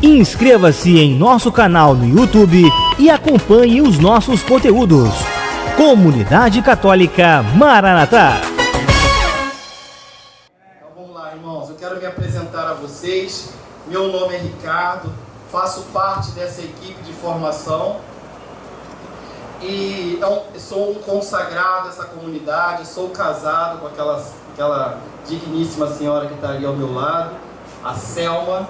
Inscreva-se em nosso canal no YouTube e acompanhe os nossos conteúdos. Comunidade Católica Maranatá. Então vamos lá, irmãos. Eu quero me apresentar a vocês. Meu nome é Ricardo, faço parte dessa equipe de formação e então, sou um consagrado dessa comunidade, sou casado com aquela digníssima senhora que está ali ao meu lado, a Selma.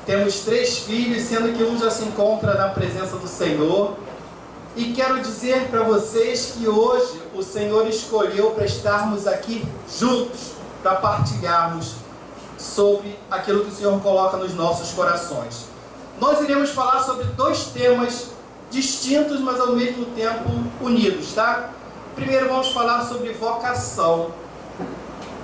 Temos 3 filhos, sendo que um já se encontra na presença do Senhor. E quero dizer para vocês que hoje o Senhor escolheu para estarmos aqui juntos, para partilharmos sobre aquilo que o Senhor coloca nos nossos corações. Nós iremos falar sobre 2 temas distintos, mas ao mesmo tempo unidos, tá? Primeiro vamos falar sobre vocação.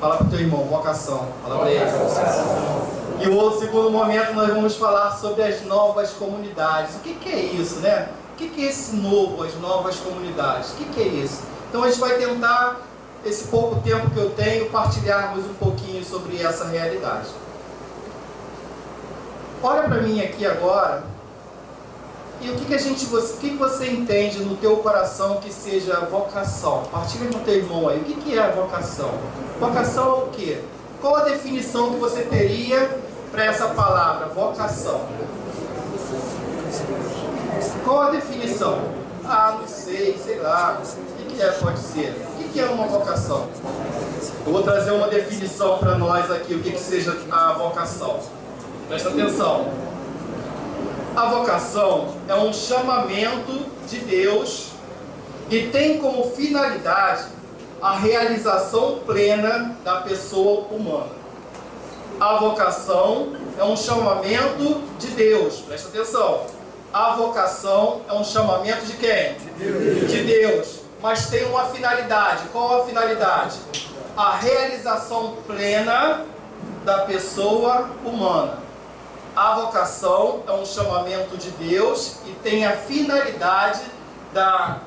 Fala para o teu irmão, vocação. Fala para ele. E o segundo momento nós vamos falar sobre as novas comunidades. O que é isso, né? O que é esse novo, as novas comunidades? O que é isso? Então a gente vai tentar, esse pouco tempo que eu tenho, partilharmos um pouquinho sobre essa realidade. Olha para mim aqui agora. E o que você entende no teu coração que seja vocação? Partilha com o teu irmão aí. O que é a vocação? Vocação é o quê? Qual a definição que você teria para essa palavra, vocação? Qual a definição? Ah, não sei lá. O que pode ser? O que é uma vocação? Eu vou trazer uma definição para nós aqui, o que seja a vocação. Presta atenção. A vocação é um chamamento de Deus e tem como finalidade a realização plena da pessoa humana. A vocação é um chamamento de Deus. Presta atenção. A vocação é um chamamento de quem? De Deus. Mas tem uma finalidade. Qual a finalidade? A realização plena da pessoa humana. A vocação é um chamamento de Deus e tem a finalidade da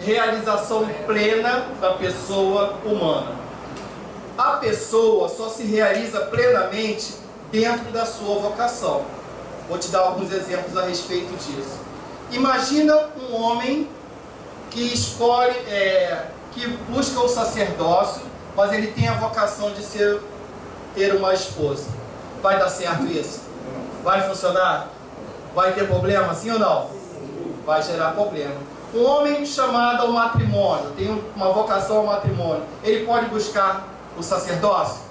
realização plena da pessoa humana. A pessoa só se realiza plenamente dentro da sua vocação. Vou te dar alguns exemplos a respeito disso. Imagina um homem que escolhe, que busca o sacerdócio, mas ele tem a vocação de ter uma esposa. Vai dar certo isso? Vai funcionar? Vai ter problema, sim ou não? Vai gerar problema. Um homem chamado ao matrimônio, tem uma vocação ao matrimônio, ele pode buscar o sacerdócio?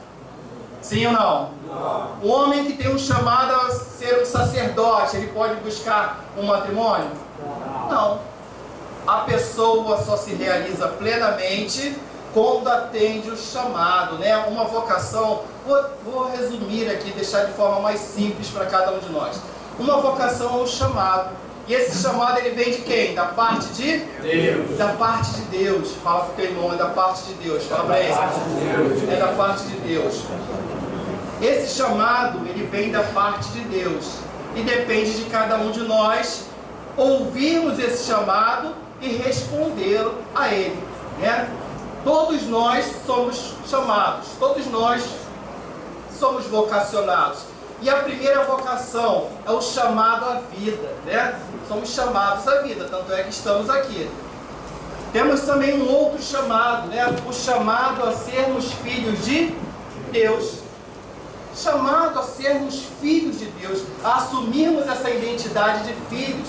Sim ou não? Não. Um homem que tem um chamado a ser um sacerdote, ele pode buscar um matrimônio? Não. A pessoa só se realiza plenamente quando atende o chamado, né? Uma vocação, vou resumir aqui, deixar de forma mais simples para cada um de nós. Uma vocação é um chamado. E esse chamado, ele vem de quem? Da parte de Deus. Da parte de Deus. Fala para o teu irmão, é da parte de Deus. Fala para ele. É da parte de Deus. Esse chamado, ele vem da parte de Deus. E depende de cada um de nós ouvirmos esse chamado e respondê-lo a ele, né? Todos nós somos chamados, todos nós somos vocacionados. E a primeira vocação é o chamado à vida, né? Somos chamados à vida, tanto é que estamos aqui. Temos também um outro chamado, né? O chamado a sermos filhos de Deus. Chamado a sermos filhos de Deus, a assumirmos essa identidade de filhos.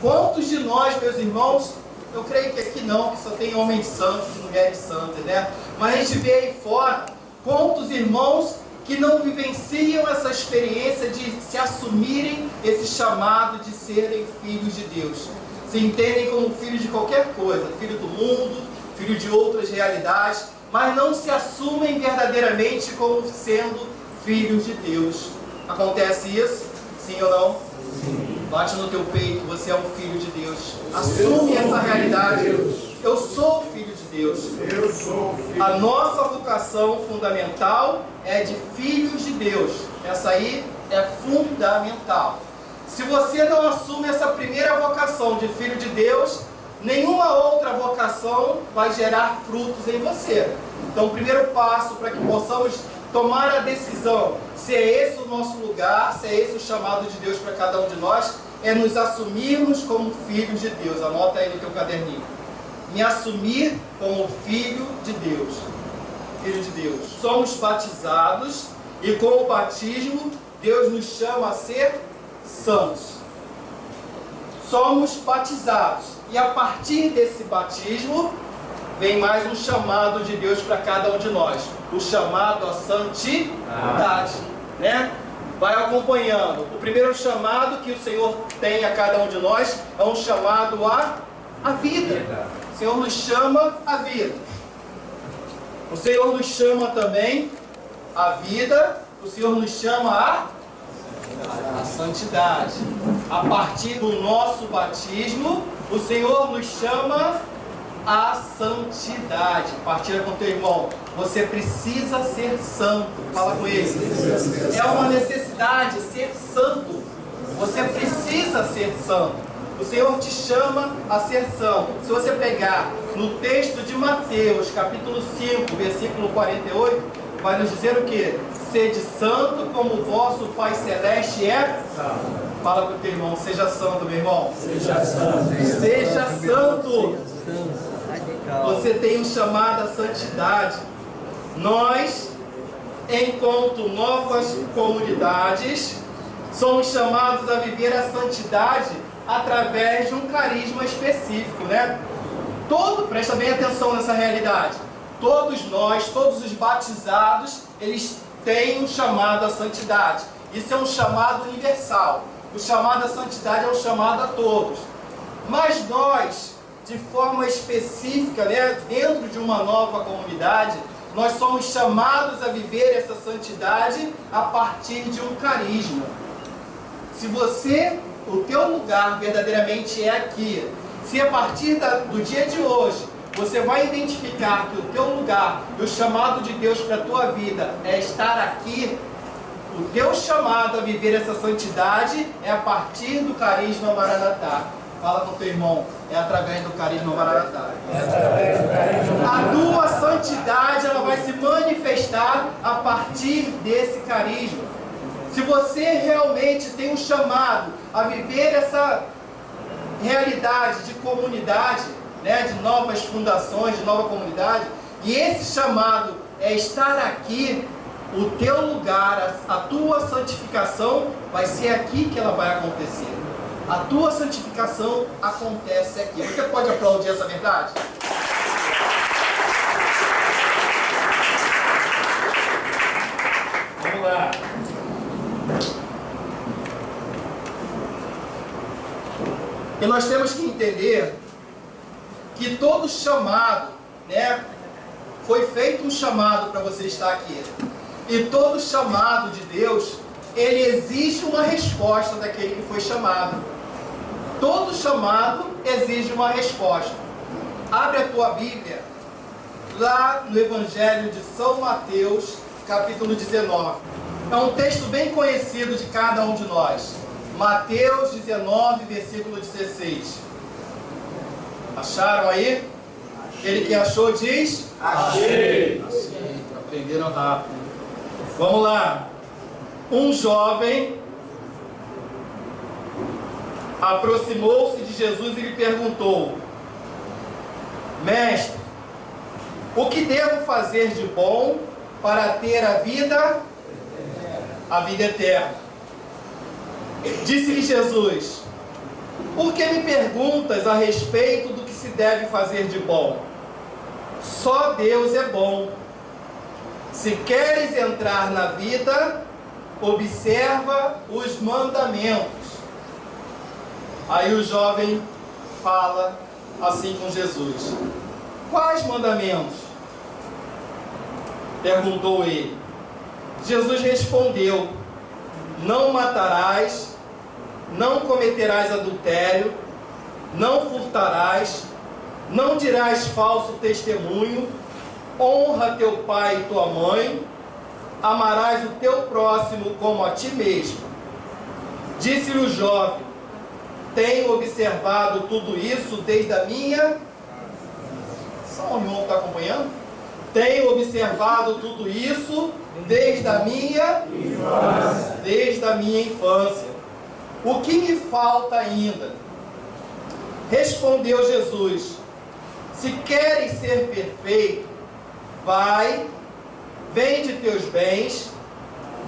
Quantos de nós, meus irmãos, eu creio que aqui não, que só tem homens santos e mulheres santas, né? Mas a gente vê aí fora, quantos irmãos que não vivenciam essa experiência de se assumirem esse chamado de serem filhos de Deus. Se entendem como filhos de qualquer coisa, filho do mundo, filho de outras realidades, mas não se assumem verdadeiramente como sendo filhos de Deus. Acontece isso? Sim ou não? Sim. Bate no teu peito, você é um filho de Deus. Assume essa realidade. Eu sou filho de Deus. Eu sou filho. A nossa vocação fundamental é de filhos de Deus. Essa aí é fundamental. Se você não assume essa primeira vocação de filho de Deus, nenhuma outra vocação vai gerar frutos em você. Então o primeiro passo para que possamos tomar a decisão, se é esse o nosso lugar, se é esse o chamado de Deus para cada um de nós, é nos assumirmos como filhos de Deus. Anota aí no teu caderninho. Me assumir como filho de Deus. Filho de Deus. Somos batizados e com o batismo Deus nos chama a ser santos. Somos batizados e a partir desse batismo vem mais um chamado de Deus para cada um de nós. O chamado à santidade, né? Vai acompanhando. O primeiro chamado que o Senhor tem a cada um de nós é um chamado à vida. O Senhor nos chama à vida. O Senhor nos chama também à vida. O Senhor nos chama à santidade. A partir do nosso batismo, o Senhor nos chama à santidade. Partilha com teu irmão. Você precisa ser santo. Fala com ele. É uma necessidade ser santo. Você precisa ser santo. O Senhor te chama a ser santo. Se você pegar no texto de Mateus, capítulo 5, versículo 48, vai nos dizer o que? Sede santo como o vosso Pai Celeste é santo. Fala com o teu irmão, seja santo, meu irmão. Seja santo. Seja santo. Você tem um chamado à santidade. Nós, enquanto novas comunidades, somos chamados a viver a santidade através de um carisma específico, né? Presta bem atenção nessa realidade. Todos nós, todos os batizados, eles têm um chamado à santidade. Isso é um chamado universal. O chamado à santidade é um chamado a todos. Mas nós, de forma específica, né, dentro de uma nova comunidade, nós somos chamados a viver essa santidade a partir de um carisma. Se o teu lugar verdadeiramente é aqui, se a partir do dia de hoje, você vai identificar que o teu lugar e o chamado de Deus para a tua vida é estar aqui, o teu chamado a viver essa santidade é a partir do carisma Maranatá. Fala com o teu irmão, é através do carisma Maranatá. A tua santidade ela vai se manifestar a partir desse carisma. Se você realmente tem um chamado a viver essa realidade de comunidade, né, de novas fundações, de nova comunidade, e esse chamado é estar aqui, o teu lugar, a tua santificação vai ser aqui que ela vai acontecer. A tua santificação acontece aqui. Você pode aplaudir essa verdade? Vamos lá. E nós temos que entender que todo chamado, né, foi feito um chamado para você estar aqui. E todo chamado de Deus, ele exige uma resposta daquele que foi chamado. Todo chamado exige uma resposta. Abre a tua Bíblia, lá no Evangelho de São Mateus, capítulo 19. É um texto bem conhecido de cada um de nós. Mateus 19, versículo 16. Acharam aí? Aquele que achou diz? Achei. Aprenderam rápido. Vamos lá. Um jovem aproximou-se de Jesus e lhe perguntou: Mestre, o que devo fazer de bom para ter a vida eterna? Disse-lhe Jesus: por que me perguntas a respeito do que se deve fazer de bom? Só Deus é bom. Se queres entrar na vida, observa os mandamentos. Aí o jovem fala assim com Jesus: quais mandamentos? Perguntou ele. Jesus respondeu: não matarás, não cometerás adultério, não furtarás, não dirás falso testemunho, honra teu pai e tua mãe, amarás o teu próximo como a ti mesmo. Disse-lhe o jovem: tenho observado tudo isso desde a minha... Só um irmão que está acompanhando? Tenho observado tudo isso desde a minha infância. O que me falta ainda? Respondeu Jesus: se queres ser perfeito, vai, vende teus bens,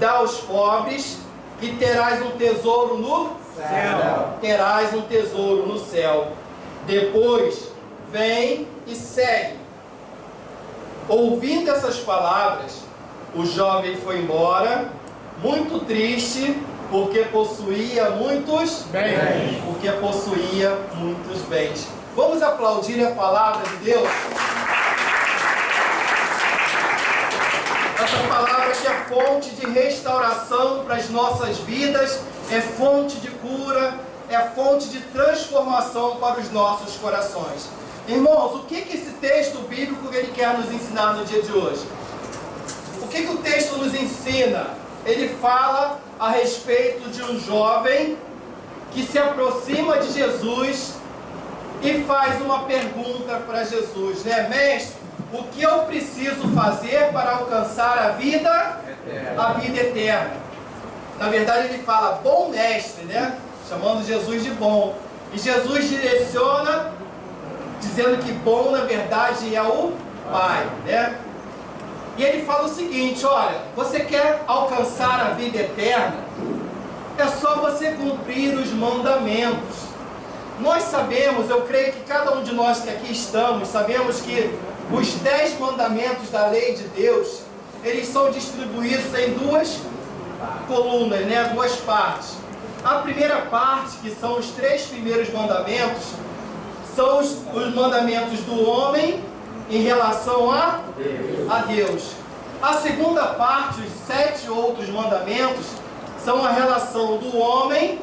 dá aos pobres e terás um tesouro no céu. Terás um tesouro no céu. Depois, vem e segue. Ouvindo essas palavras, o jovem foi embora, muito triste, porque possuía muitos bens. Vamos aplaudir a palavra de Deus? Essa palavra que é fonte de restauração para as nossas vidas, é fonte de cura, é fonte de transformação para os nossos corações. Irmãos, o que esse texto bíblico ele quer nos ensinar no dia de hoje? O que o texto nos ensina? Ele fala a respeito de um jovem que se aproxima de Jesus e faz uma pergunta para Jesus, né? Mestre, o que eu preciso fazer para alcançar a vida eterna? Na verdade ele fala, bom mestre, né? Chamando Jesus de bom. E Jesus direciona, dizendo que bom na verdade é o Pai, né? E ele fala o seguinte, olha, você quer alcançar a vida eterna? É só você cumprir os mandamentos. Nós sabemos, eu creio que cada um de nós que aqui estamos, sabemos que os 10 mandamentos da lei de Deus, eles são distribuídos em duas colunas, né? Duas partes. A primeira parte, que são os 3 primeiros mandamentos, são os mandamentos do homem em relação a Deus. A segunda parte, os 7 outros mandamentos, são a relação do homem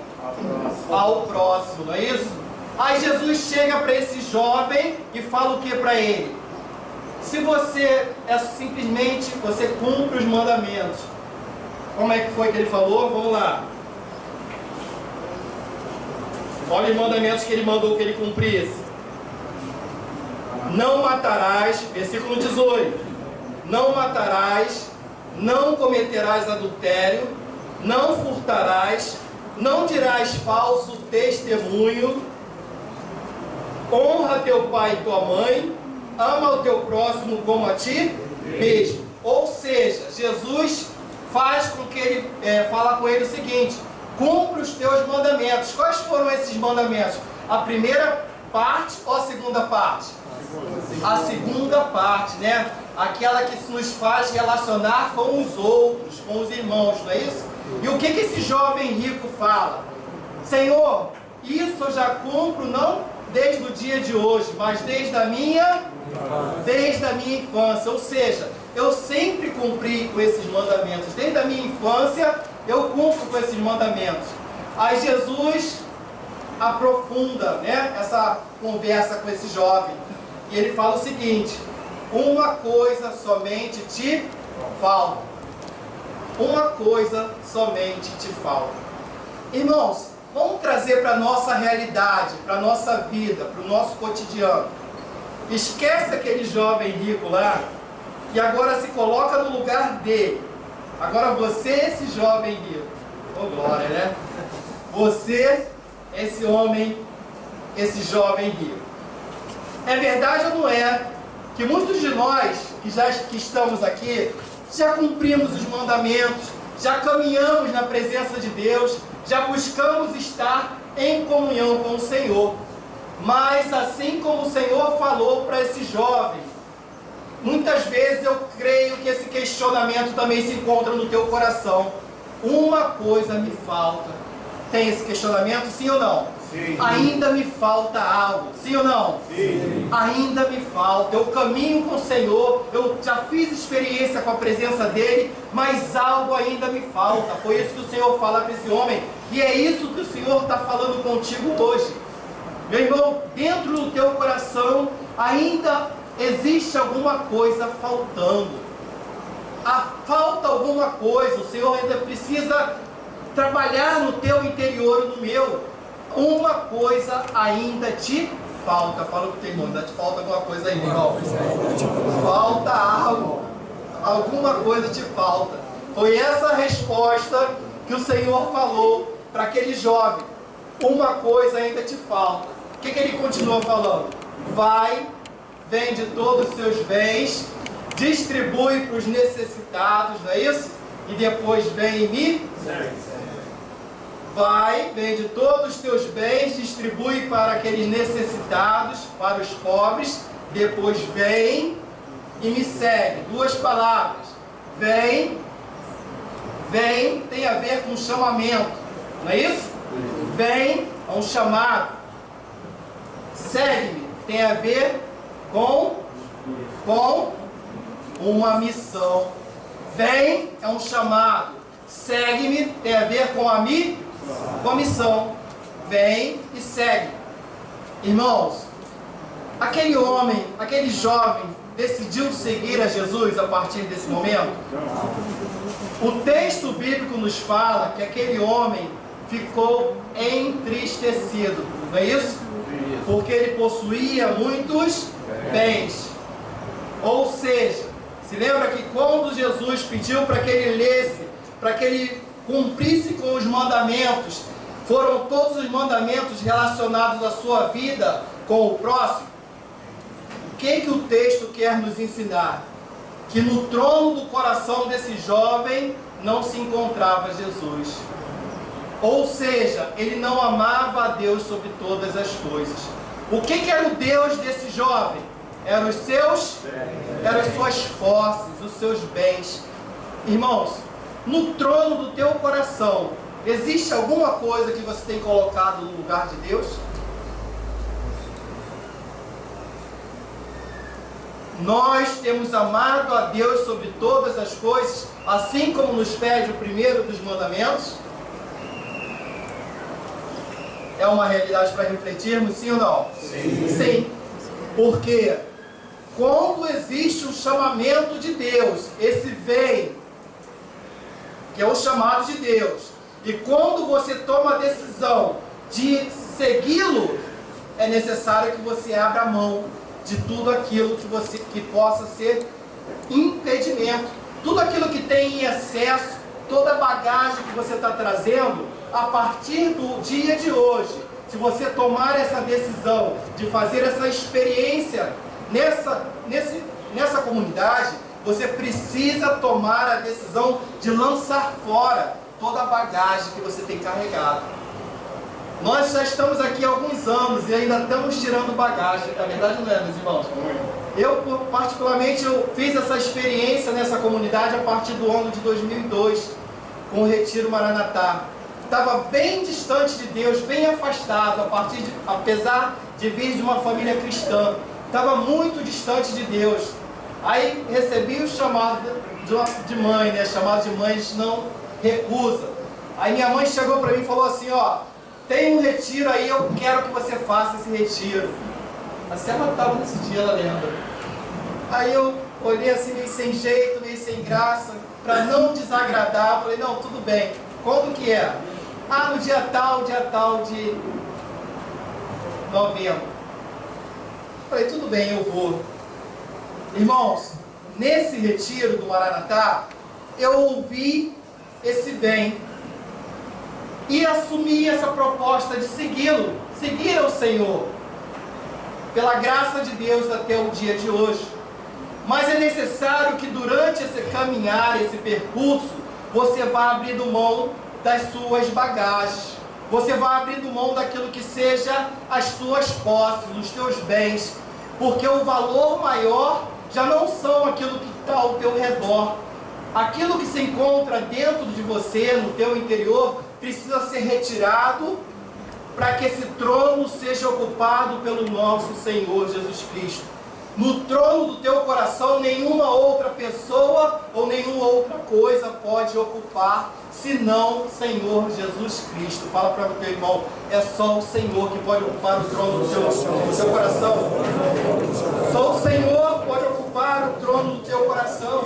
ao próximo, não é isso? Aí Jesus chega para esse jovem e fala o que para ele? Se você simplesmente você cumpre os mandamentos, como é que foi que ele falou? Vamos lá. Olha os mandamentos que ele mandou que ele cumprisse. Não matarás, versículo 18. Não matarás, não cometerás adultério, não furtarás, não dirás falso testemunho, honra teu pai e tua mãe, ama o teu próximo como a ti mesmo. Ou seja, Jesus faz com que ele fala com ele o seguinte: cumpre os teus mandamentos. Quais foram esses mandamentos? A primeira parte ou a segunda parte? A segunda parte, né? Aquela que nos faz relacionar com os outros, com os irmãos, não é isso? E o que esse jovem rico fala? Senhor, isso eu já cumpro não desde o dia de hoje, mas desde a minha infância. Ou seja, eu sempre cumpri com esses mandamentos. Desde a minha infância, eu cumpro com esses mandamentos. Aí Jesus aprofunda, né, essa conversa com esse jovem. E ele fala o seguinte: uma coisa somente te falta. Uma coisa somente te falta. Irmãos, vamos trazer para a nossa realidade, para a nossa vida, para o nosso cotidiano. Esquece aquele jovem rico lá e agora se coloca no lugar dele. Agora você, esse jovem rico. Oh glória, né? Você, esse homem, esse jovem rico. É verdade ou não é que muitos de nós que estamos aqui já cumprimos os mandamentos, já caminhamos na presença de Deus, já buscamos estar em comunhão com o Senhor. Mas assim como o Senhor falou para esse jovem, muitas vezes eu creio que esse questionamento também se encontra no teu coração. Uma coisa me falta. Tem esse questionamento, sim ou não? Sim. Ainda me falta algo, sim ou não? Sim. Ainda me falta. Eu caminho com o Senhor, eu já fiz experiência com a presença dEle, mas algo ainda me falta. Foi isso que o Senhor fala para esse homem, e é isso que o Senhor está falando contigo hoje. Meu irmão, dentro do teu coração ainda existe alguma coisa faltando. Falta alguma coisa, o Senhor ainda precisa trabalhar no teu interior e no meu. Uma coisa ainda te falta. Fala pro teu irmão, ainda te falta alguma coisa aí, irmão. Falta algo. Alguma coisa te falta. Foi essa a resposta que o Senhor falou para aquele jovem. Uma coisa ainda te falta. O que ele continua falando? Vai, vende todos os seus bens, distribui para os necessitados, não é isso? E depois vem e me vai, vende todos os teus bens, distribui para aqueles necessitados, para os pobres, depois vem e me segue. Duas palavras. Vem tem a ver com chamamento, não é isso? Vem é um chamado. Segue-me tem a ver com uma missão. Vem é um chamado. Segue-me tem a ver com a missão. Vem e segue. Irmãos, aquele homem, aquele jovem decidiu seguir a Jesus a partir desse momento? O texto bíblico nos fala que aquele homem ficou entristecido, não é isso? Porque ele possuía muitos bens. Ou seja, se lembra que quando Jesus pediu para que ele lesse, para que ele cumprisse com os mandamentos, foram todos os mandamentos relacionados à sua vida com o próximo? O que o texto quer nos ensinar? Que no trono do coração desse jovem não se encontrava Jesus. Ou seja, ele não amava a Deus sobre todas as coisas. O que era o Deus desse jovem? Eram as suas posses, os seus bens. Irmãos, no trono do teu coração, existe alguma coisa que você tem colocado no lugar de Deus? Nós temos amado a Deus sobre todas as coisas, assim como nos pede o primeiro dos mandamentos? É uma realidade para refletirmos, sim ou não? Sim. Sim. Porque quando existe um chamamento de Deus, esse vem, que é o chamado de Deus, e quando você toma a decisão de segui-lo, é necessário que você abra mão de tudo aquilo que possa ser impedimento, tudo aquilo que tem em excesso, toda a bagagem que você está trazendo. A partir do dia de hoje, se você tomar essa decisão de fazer essa experiência nessa comunidade, você precisa tomar a decisão de lançar fora toda a bagagem que você tem carregado. Nós já estamos aqui há alguns anos e ainda estamos tirando bagagem. A verdade não é, meus irmãos? Eu, particularmente, fiz essa experiência nessa comunidade a partir do ano de 2002, com o Retiro Maranatá. Estava bem distante de Deus, bem afastado, apesar de vir de uma família cristã. Estava muito distante de Deus. Aí recebi o chamado de mãe, né? Chamado de mãe, a gente não recusa. Aí minha mãe chegou para mim e falou assim, ó, tem um retiro aí, eu quero que você faça esse retiro. Você matava nesse dia, ela lembra. Aí eu olhei assim, meio sem jeito, meio sem graça, para não desagradar. Falei, não, tudo bem. Quando que é? Ah, no dia tal de novembro. Falei, tudo bem, eu vou. Irmãos, nesse retiro do Maranatá, eu ouvi esse bem e assumi essa proposta de segui-lo, seguir ao Senhor, pela graça de Deus até o dia de hoje. Mas é necessário que durante esse caminhar, esse percurso, você vá abrindo mão das suas bagagens, você vai abrindo mão daquilo que seja as tuas posses, os teus bens, porque o valor maior já não são aquilo que está ao teu redor. Aquilo que se encontra dentro de você, no teu interior, precisa ser retirado para que esse trono seja ocupado pelo nosso Senhor Jesus Cristo. No trono do teu coração, nenhuma outra pessoa ou nenhuma outra coisa pode ocupar, senão Senhor Jesus Cristo. Fala para o teu irmão, é só o Senhor que pode ocupar o trono do teu coração. Só o Senhor pode ocupar o trono do teu coração.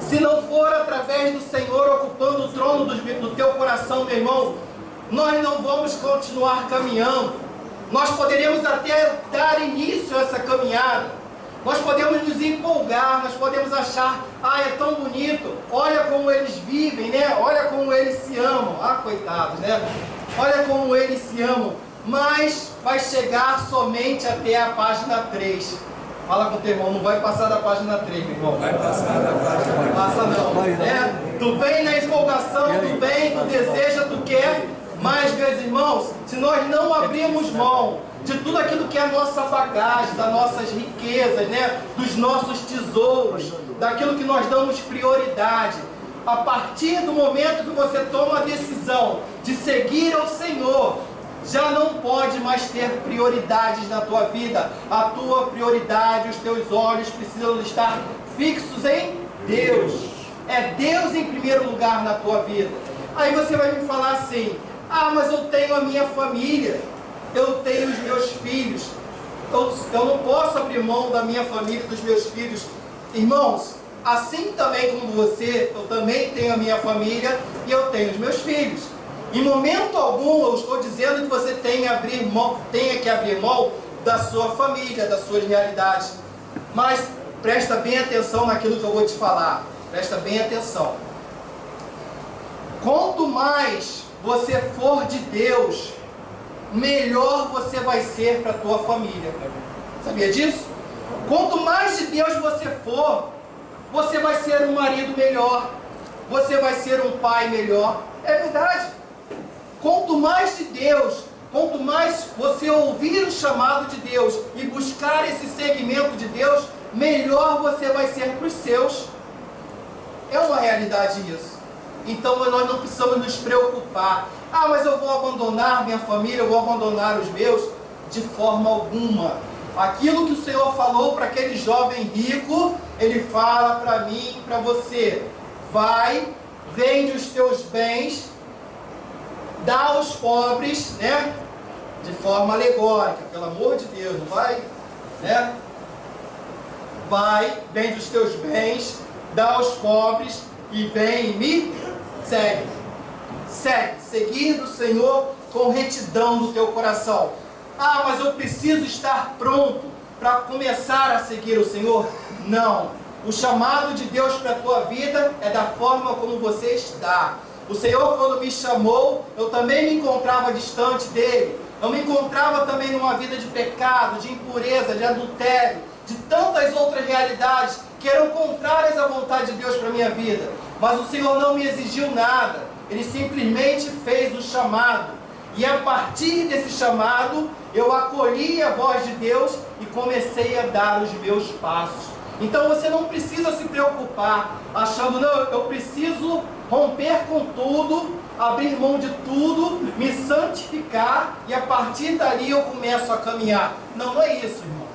Se não for através do Senhor ocupando o trono do teu coração, meu irmão, nós não vamos continuar caminhando. Nós poderíamos até dar início a essa caminhada. Nós podemos nos empolgar, nós podemos achar, é tão bonito, olha como eles vivem, né? Olha como eles se amam. Coitados, né? Olha como eles se amam. Mas vai chegar somente até a página 3. Fala com o teu irmão, não vai passar da página 3, meu irmão. Vai passar da página 3. Passa não, né? Tu vem na empolgação, tu vem, tu deseja, tu quer. Mas, meus irmãos, se nós não abrirmos mão de tudo aquilo que é a nossa bagagem, das nossas riquezas, né? Dos nossos tesouros, daquilo que nós damos prioridade, a partir do momento que você toma a decisão de seguir ao Senhor, já não pode mais ter prioridades na tua vida. A tua prioridade, os teus olhos precisam estar fixos em Deus. É Deus em primeiro lugar na tua vida. Aí você vai me falar assim, mas eu tenho a minha família, eu tenho os meus filhos, eu não posso abrir mão da minha família, dos meus filhos. Irmãos, assim também como você, eu também tenho a minha família e eu tenho os meus filhos. Em momento algum eu estou dizendo que você tenha que abrir mão da sua família, das suas realidades. Mas presta bem atenção naquilo que eu vou te falar. Presta bem atenção. Quanto mais você for de Deus, melhor você vai ser para a tua família. Sabia disso? Quanto mais de Deus você for, você vai ser um marido melhor, você vai ser um pai melhor. É verdade. Quanto mais de Deus, quanto mais você ouvir o chamado de Deus e buscar esse segmento de Deus, melhor você vai ser para os seus. É uma realidade isso. Então nós não precisamos nos preocupar. Mas eu vou abandonar minha família, eu vou abandonar os meus. De forma alguma. Aquilo que o Senhor falou para aquele jovem rico, Ele fala para mim e para você. Vai, vende os teus bens, dá aos pobres, né? De forma alegórica, pelo amor de Deus, não vai, né? Vai, vende os teus bens, dá aos pobres e vem e me segue. Segue, seguir do Senhor com retidão do teu coração. Mas eu preciso estar pronto para começar a seguir o Senhor? Não. O chamado de Deus para a tua vida é da forma como você está. O Senhor, quando me chamou, eu também me encontrava distante dEle. Eu me encontrava também numa vida de pecado, de impureza, de adultério, de tantas outras realidades que eram contrárias à vontade de Deus para a minha vida. Mas o Senhor não me exigiu nada. Ele simplesmente fez o chamado. E a partir desse chamado, eu acolhi a voz de Deus e comecei a dar os meus passos. Então você não precisa se preocupar, achando, não, eu preciso romper com tudo, abrir mão de tudo, me santificar e a partir dali eu começo a caminhar. Não, não é isso, irmãos.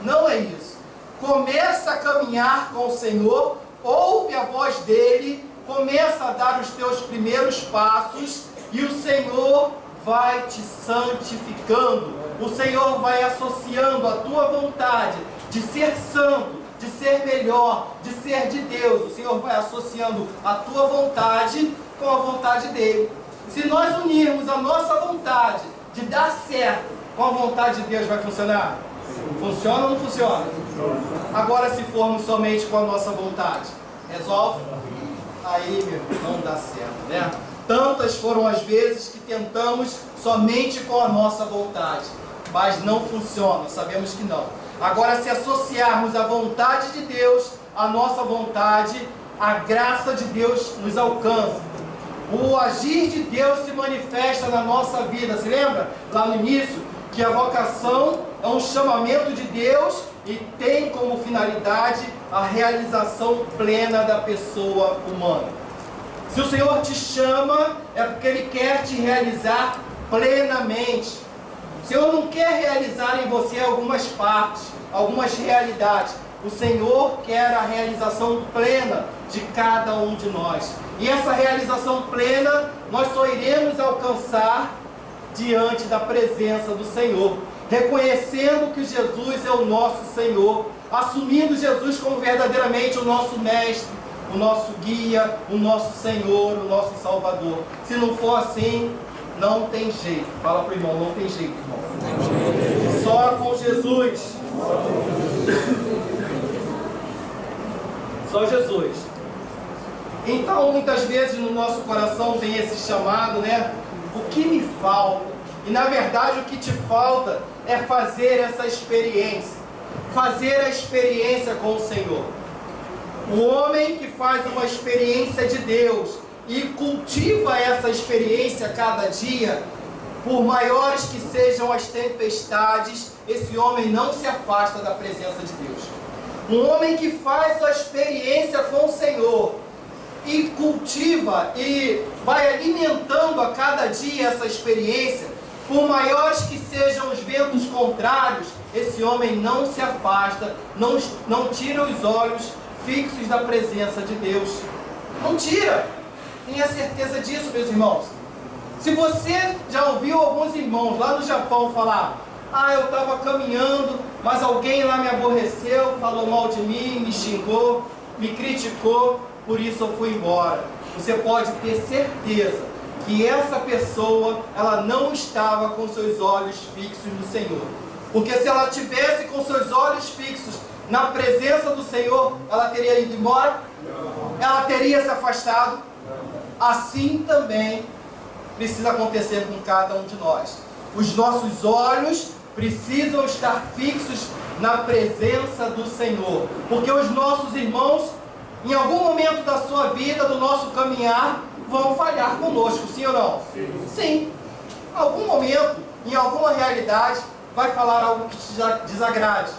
Não é isso. Começa a caminhar com o Senhor, ouve a voz dEle, começa a dar os teus primeiros passos e o Senhor vai te santificando. O Senhor vai associando a tua vontade de ser santo, de ser melhor, de ser de Deus. O Senhor vai associando a tua vontade com a vontade dEle. Se nós unirmos a nossa vontade de dar certo com a vontade de Deus, vai funcionar? Funciona ou não funciona? Agora, se formos somente com a nossa vontade, resolve? Aí, meu irmão, não dá certo, né? Tantas foram as vezes que tentamos somente com a nossa vontade, mas não funciona, sabemos que não. Agora, se associarmos a vontade de Deus à nossa vontade, a graça de Deus nos alcança. O agir de Deus se manifesta na nossa vida. Se lembra lá no início que a vocação é um chamamento de Deus e tem como finalidade a realização plena da pessoa humana. Se o Senhor te chama, é porque Ele quer te realizar plenamente. O Senhor não quer realizar em você algumas partes, algumas realidades. O Senhor quer a realização plena de cada um de nós. E essa realização plena, nós só iremos alcançar diante da presença do Senhor. Reconhecendo que Jesus é o nosso Senhor. Assumindo Jesus como verdadeiramente o nosso Mestre, o nosso guia, o nosso Senhor, o nosso Salvador. Se não for assim, Não tem jeito. Fala para o irmão, não tem jeito, irmão. Só com Jesus. Só Jesus. Então, muitas vezes no nosso coração tem esse chamado, né? O que me falta? E na verdade o que te falta é fazer essa experiência. Fazer a experiência com o Senhor. O homem que faz uma experiência de Deus e cultiva essa experiência cada dia, por maiores que sejam as tempestades, esse homem não se afasta da presença de Deus. Um homem que faz a experiência com o Senhor e cultiva e vai alimentando a cada dia essa experiência, por maiores que sejam os ventos contrários, esse homem não se afasta, não tira os olhos fixos da presença de Deus. Não tira. Tenha certeza disso, meus irmãos. Se você já ouviu alguns irmãos lá no Japão falar: ah, eu estava caminhando, mas alguém lá me aborreceu, falou mal de mim, me xingou, me criticou, por isso eu fui embora. Você pode ter certeza que essa pessoa, ela não estava com seus olhos fixos no Senhor. Porque se ela tivesse com seus olhos fixos na presença do Senhor, ela teria ido embora? Ela teria se afastado? Assim também precisa acontecer com cada um de nós. Os nossos olhos precisam estar fixos na presença do Senhor. Porque os nossos irmãos, em algum momento da sua vida, do nosso caminhar, vão falhar conosco, sim ou não? Sim. Em algum momento, em alguma realidade, vai falar algo que te desagrade.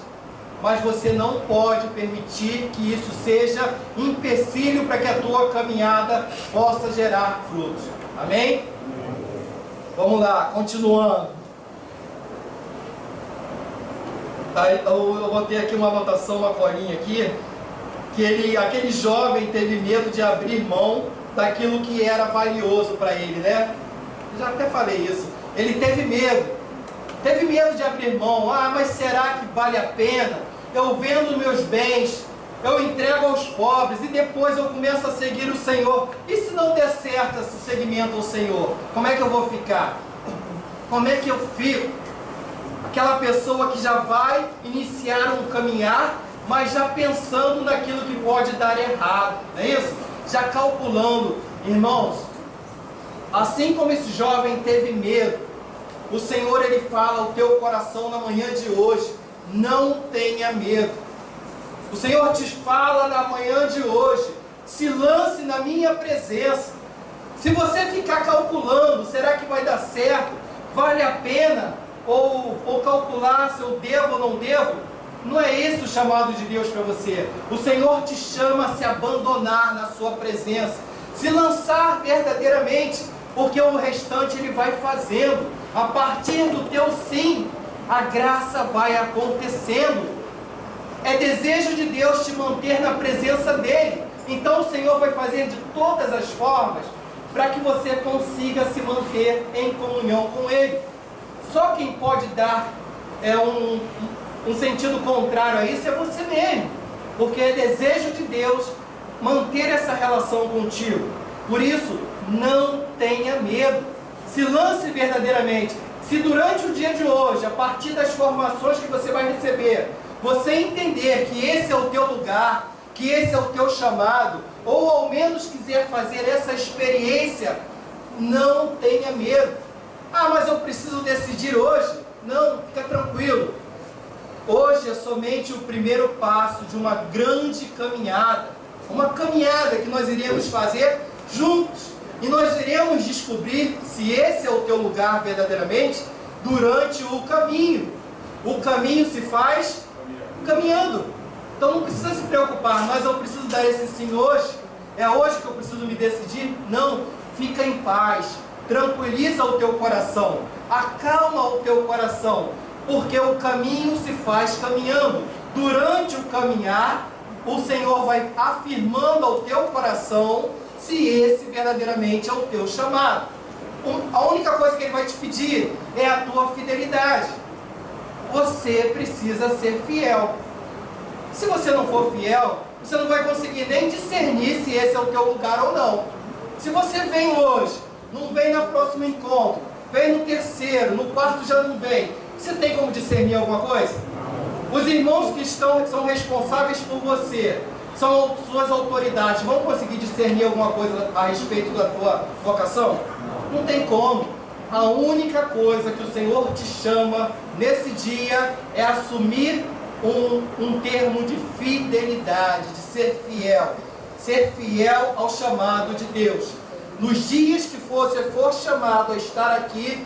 Mas você não pode permitir que isso seja empecilho para que a tua caminhada possa gerar frutos. Amém? Vamos lá, continuando. Eu botei aqui uma anotação, uma colinha aqui, que aquele jovem teve medo de abrir mão daquilo que era valioso para ele, né? Eu já até falei isso. Ele teve medo de abrir mão. Ah, mas será que vale a pena? Eu vendo meus bens, eu entrego aos pobres e depois eu começo a seguir o Senhor. E se não der certo esse seguimento ao Senhor, como é que eu vou ficar? Como é que eu fico? Aquela pessoa que já vai iniciar um caminhar, mas já pensando naquilo que pode dar errado, não é isso? Já calculando. Irmãos, assim como esse jovem teve medo, o Senhor, Ele fala ao teu coração na manhã de hoje: não tenha medo. O Senhor te fala na manhã de hoje: se lance na minha presença. Se você ficar calculando, será que vai dar certo? Vale a pena? Ou calcular se eu devo ou não devo? Não é esse o chamado de Deus para você. O Senhor te chama a se abandonar na sua presença, se lançar verdadeiramente, porque o restante Ele vai fazendo. A partir do teu sim, a graça vai acontecendo. É desejo de Deus te manter na presença dEle. Então o Senhor vai fazer de todas as formas para que você consiga se manter em comunhão com Ele. Só quem pode dar um sentido contrário a isso é você mesmo. Porque é desejo de Deus manter essa relação contigo. Por isso, não tenha medo. Se lance verdadeiramente. Se durante o dia de hoje, a partir das formações que você vai receber, você entender que esse é o teu lugar, que esse é o teu chamado, ou ao menos quiser fazer essa experiência, não tenha medo. Ah, mas eu preciso decidir hoje? Não, fica tranquilo. Hoje é somente o primeiro passo de uma grande caminhada. Uma caminhada que nós iremos fazer juntos. E nós iremos descobrir se esse é o teu lugar verdadeiramente durante o caminho. O caminho se faz caminhando. Então não precisa se preocupar, mas eu preciso dar esse sim hoje? É hoje que eu preciso me decidir? Não, fica em paz. Tranquiliza o teu coração. Acalma o teu coração. Porque o caminho se faz caminhando. Durante o caminhar, o Senhor vai afirmando ao teu coração se esse verdadeiramente é o teu chamado. A única coisa que Ele vai te pedir é a tua fidelidade. Você precisa ser fiel. Se você não for fiel, você não vai conseguir nem discernir se esse é o teu lugar ou não. Se você vem hoje não vem no próximo encontro, vem no terceiro, no quarto já não vem. Você tem como discernir alguma coisa? Os irmãos que são responsáveis por você, são suas autoridades, vão conseguir discernir alguma coisa a respeito da tua vocação? Não tem como. A única coisa que o Senhor te chama nesse dia é assumir um termo de fidelidade, de ser fiel ao chamado de Deus. Nos dias que você for chamado a estar aqui,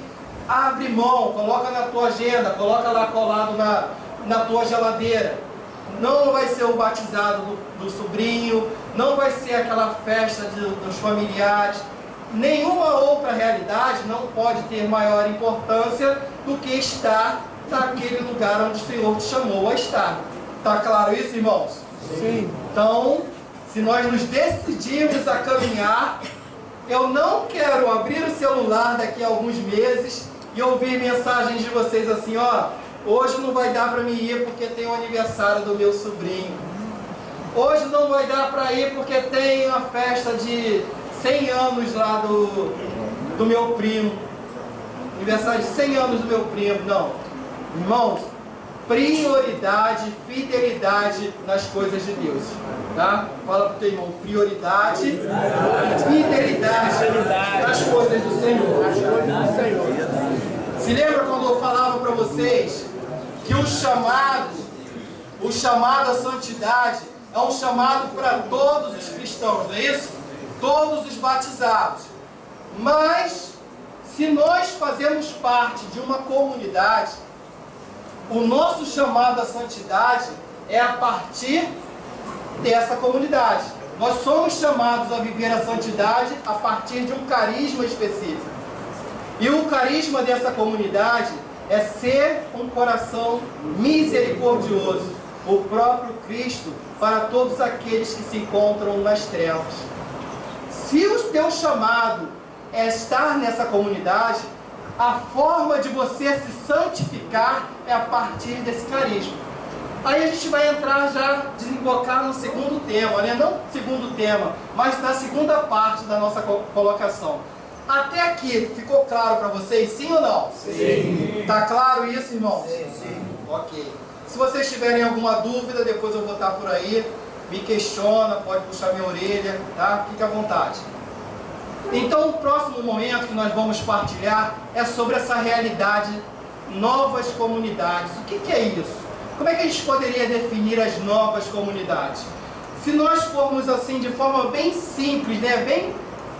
abre mão, coloca na tua agenda, coloca lá colado na tua geladeira. Não vai ser o batizado do sobrinho, não vai ser aquela festa dos familiares. Nenhuma outra realidade não pode ter maior importância do que estar naquele lugar onde o Senhor te chamou a estar. Está claro isso, irmãos? Sim. Então, se nós nos decidirmos a caminhar, eu não quero abrir o celular daqui a alguns meses e ouvir mensagens de vocês assim, ó, hoje não vai dar para mim ir porque tem o aniversário do meu sobrinho. Hoje não vai dar para ir porque tem uma festa de 100 anos lá do meu primo. Aniversário de 100 anos do meu primo. Não. Irmãos, prioridade, fidelidade nas coisas de Deus. Tá? Fala para o teu irmão, prioridade, fidelidade nas coisas do Senhor. Se lembra quando eu falava para vocês que o chamado à santidade é um chamado para todos os cristãos, não é isso? Todos os batizados. Mas, se nós fazemos parte de uma comunidade, o nosso chamado à santidade é a partir dessa comunidade. Nós somos chamados a viver a santidade a partir de um carisma específico. E o carisma dessa comunidade é ser um coração misericordioso, o próprio Cristo para todos aqueles que se encontram nas trevas. Se o teu chamado é estar nessa comunidade, a forma de você se santificar é a partir desse carisma. Aí a gente vai entrar já, desembocar no segundo tema, né? Não segundo tema, mas na segunda parte da nossa colocação. Até aqui, ficou claro para vocês, sim ou não? Sim. Tá claro isso, irmãos? Sim. Ok. Se vocês tiverem alguma dúvida, depois eu vou estar por aí, me questiona, pode puxar minha orelha, tá? Fique à vontade. Então, o próximo momento que nós vamos partilhar é sobre essa realidade, novas comunidades. O que é isso? Como é que a gente poderia definir as novas comunidades? Se nós formos assim, de forma bem simples, né?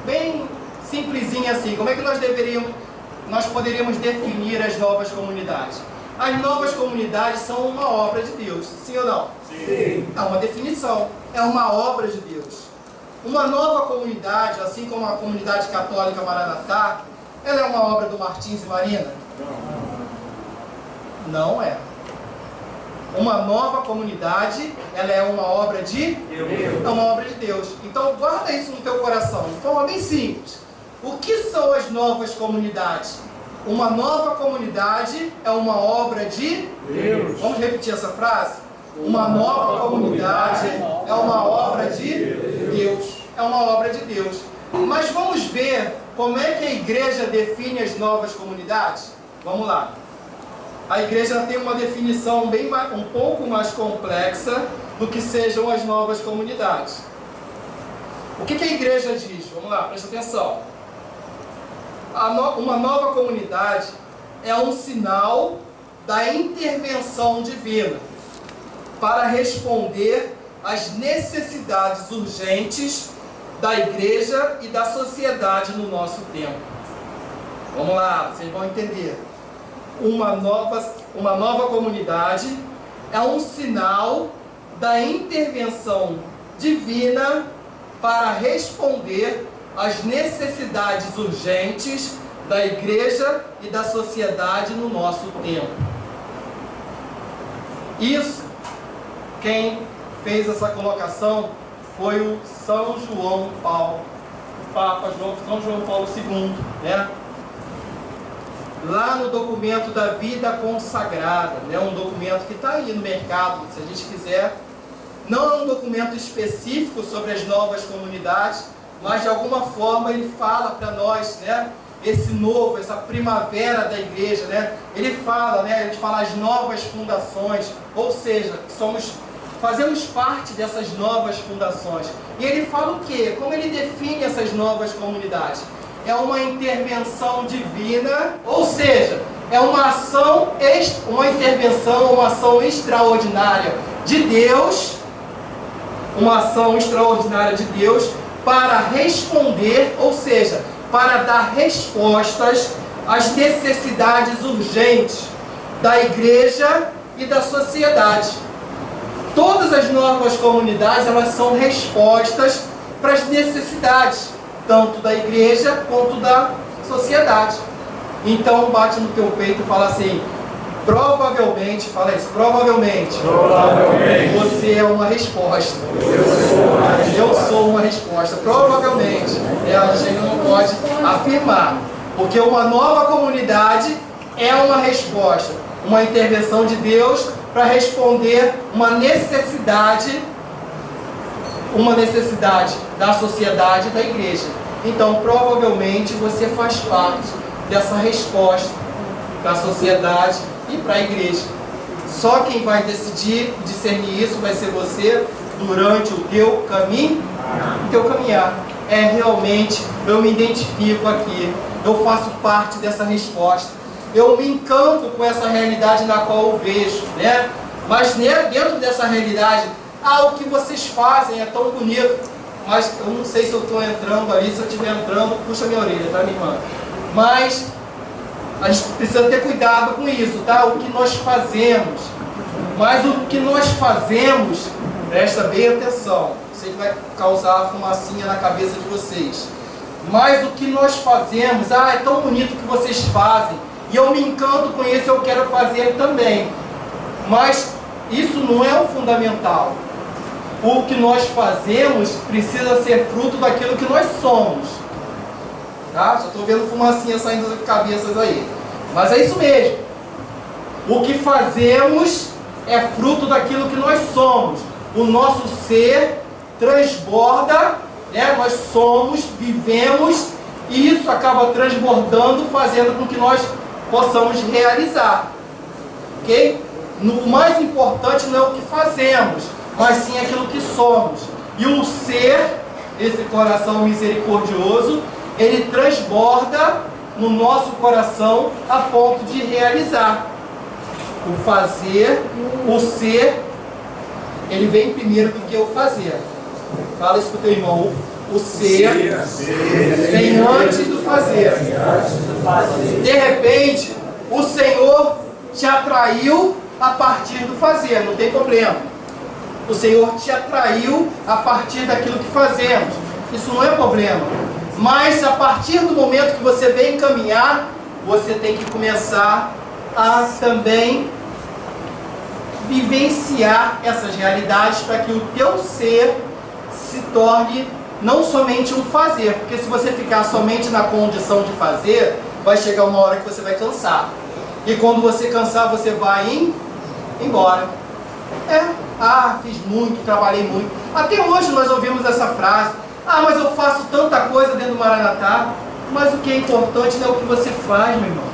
Bem simplesinha assim, como é que nós poderíamos definir as novas comunidades? As novas comunidades são uma obra de Deus, sim ou não? Sim. É uma definição, é uma obra de Deus. Uma nova comunidade, assim como a comunidade católica Maranatá, ela é uma obra do Martins e Marina? Não é. Uma nova comunidade, ela é uma obra de Deus. É uma obra de Deus. Então guarda isso no teu coração, de forma bem simples. O que são as novas comunidades? Uma nova comunidade é uma obra de Deus. Vamos repetir essa frase? Uma nova comunidade é uma obra de Deus. É uma obra de Deus. Mas vamos ver como é que a igreja define as novas comunidades? Vamos lá. A igreja tem uma definição um pouco mais complexa do que sejam as novas comunidades. O que a igreja diz? Vamos lá, presta atenção. Uma nova comunidade é um sinal da intervenção divina para responder às necessidades urgentes da igreja e da sociedade no nosso tempo. Vamos lá, vocês vão entender. Uma nova comunidade é um sinal da intervenção divina para responder às necessidades urgentes da igreja e da sociedade no nosso tempo. Isso, quem fez essa colocação foi o São João Paulo, o Papa São João Paulo II, né? Lá no documento da vida consagrada, né? Um documento que está aí no mercado, se a gente quiser. Não é um documento específico sobre as novas comunidades, mas de alguma forma ele fala para nós, né? Esse novo, essa primavera da igreja, né? Ele fala, né? A gente fala as novas fundações, ou seja, fazemos parte dessas novas fundações. E ele fala o quê? Como ele define essas novas comunidades? É uma intervenção divina, ou seja, é uma ação, uma intervenção, uma ação extraordinária de Deus, uma ação extraordinária de Deus para responder, ou seja, para dar respostas às necessidades urgentes da igreja e da sociedade. Todas as novas comunidades, elas são respostas para as necessidades, tanto da igreja quanto da sociedade. Então bate no teu peito e fala assim: provavelmente, fala isso, provavelmente você é uma resposta. Eu sou uma resposta. Provavelmente. A gente não pode afirmar, porque uma nova comunidade é uma resposta, uma intervenção de Deus para responder uma necessidade da sociedade e da igreja. Então, provavelmente você faz parte dessa resposta para a sociedade e para a igreja. Só quem vai decidir, discernir isso, vai ser você durante o teu caminho, o teu caminhar. Realmente, eu me identifico aqui, eu faço parte dessa resposta. Eu me encanto com essa realidade na qual eu vejo, né? Mas dentro dessa realidade, o que vocês fazem é tão bonito, mas eu não sei se eu estou entrando ali. Se eu estiver entrando, puxa minha orelha, tá, minha irmã? Mas a gente precisa ter cuidado com isso, tá? O que nós fazemos. Mas o que nós fazemos, presta bem atenção, sei que vai causar fumacinha na cabeça de vocês. Mas o que nós fazemos, é tão bonito o que vocês fazem, e eu me encanto com isso, eu quero fazer também. Mas isso não é o fundamental. O que nós fazemos precisa ser fruto daquilo que nós somos. Tá? Já estou vendo fumacinha saindo das cabeças aí. Mas é isso mesmo. O que fazemos é fruto daquilo que nós somos. O nosso ser transborda, né? Nós somos, vivemos, e isso acaba transbordando, fazendo com que nós possamos realizar. Ok? O mais importante não é o que fazemos, mas sim aquilo que somos. E o ser, esse coração misericordioso, ele transborda no nosso coração a ponto de realizar. O fazer, o ser, ele vem primeiro do que o fazer. Fala isso para o teu irmão. O ser vem antes do fazer. De repente, o Senhor te atraiu a partir do fazer, não tem problema. O Senhor te atraiu a partir daquilo que fazemos. Isso não é problema. Mas a partir do momento que você vem caminhar, você tem que começar a também vivenciar essas realidades para que o teu ser se torne não somente um fazer. Porque se você ficar somente na condição de fazer, vai chegar uma hora que você vai cansar. E quando você cansar, você vai embora. Fiz muito, trabalhei muito. Até hoje nós ouvimos essa frase: mas eu faço tanta coisa dentro do Maranatá. Mas o que é importante não é o que você faz, meu irmão.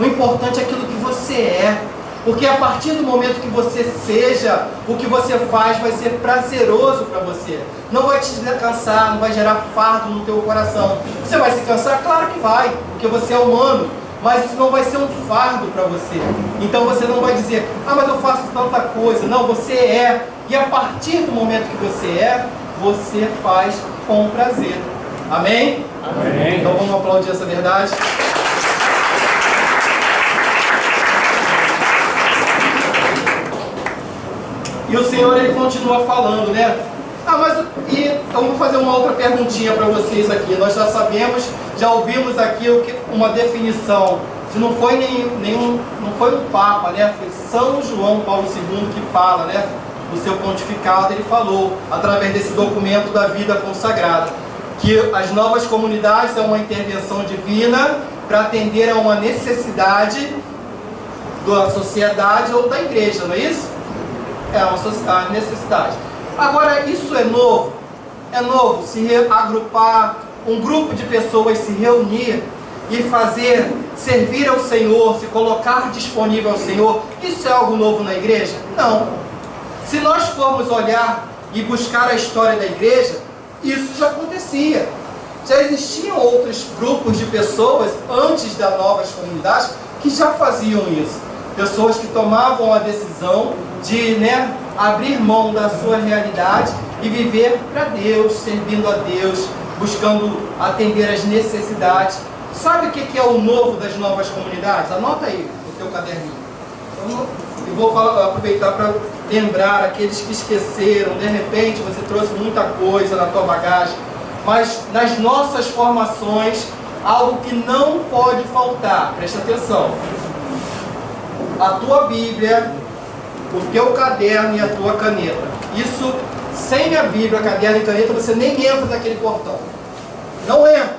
O importante é aquilo que você é. Porque a partir do momento que você seja, o que você faz vai ser prazeroso para você. Não vai te cansar, não vai gerar fardo no teu coração. Você vai se cansar? Claro que vai, porque você é humano. Mas isso não vai ser um fardo para você. Então você não vai dizer: mas eu faço tanta coisa. Não, você é. E a partir do momento que você faz com prazer. Amém? Amém. Então vamos aplaudir essa verdade. E o Senhor, ele continua falando, né? Eu vou fazer uma outra perguntinha para vocês aqui. Nós já sabemos, já ouvimos aqui uma definição. Não foi não foi o Papa, né? Foi São João Paulo II que fala, né? No seu pontificado, ele falou, através desse documento da vida consagrada, que as novas comunidades são uma intervenção divina para atender a uma necessidade da sociedade ou da igreja, não é isso? É uma necessidade. Agora, isso é novo? É novo agrupar, um grupo de pessoas se reunir e fazer, servir ao Senhor, se colocar disponível ao Senhor. Isso é algo novo na igreja? Não. Se nós formos olhar e buscar a história da igreja, isso já acontecia. Já existiam outros grupos de pessoas antes das novas comunidades que já faziam isso. Pessoas que tomavam a decisão de abrir mão da sua realidade e viver para Deus, servindo a Deus, buscando atender às necessidades. Sabe o que é o novo das novas comunidades? Anota aí no teu caderninho. Eu vou aproveitar para lembrar aqueles que esqueceram. De repente você trouxe muita coisa na tua bagagem, mas nas nossas formações, algo que não pode faltar, presta atenção: a tua Bíblia, o teu caderno e a tua caneta. Isso, sem a Bíblia, caderno e caneta, você nem entra naquele portão. Não entra.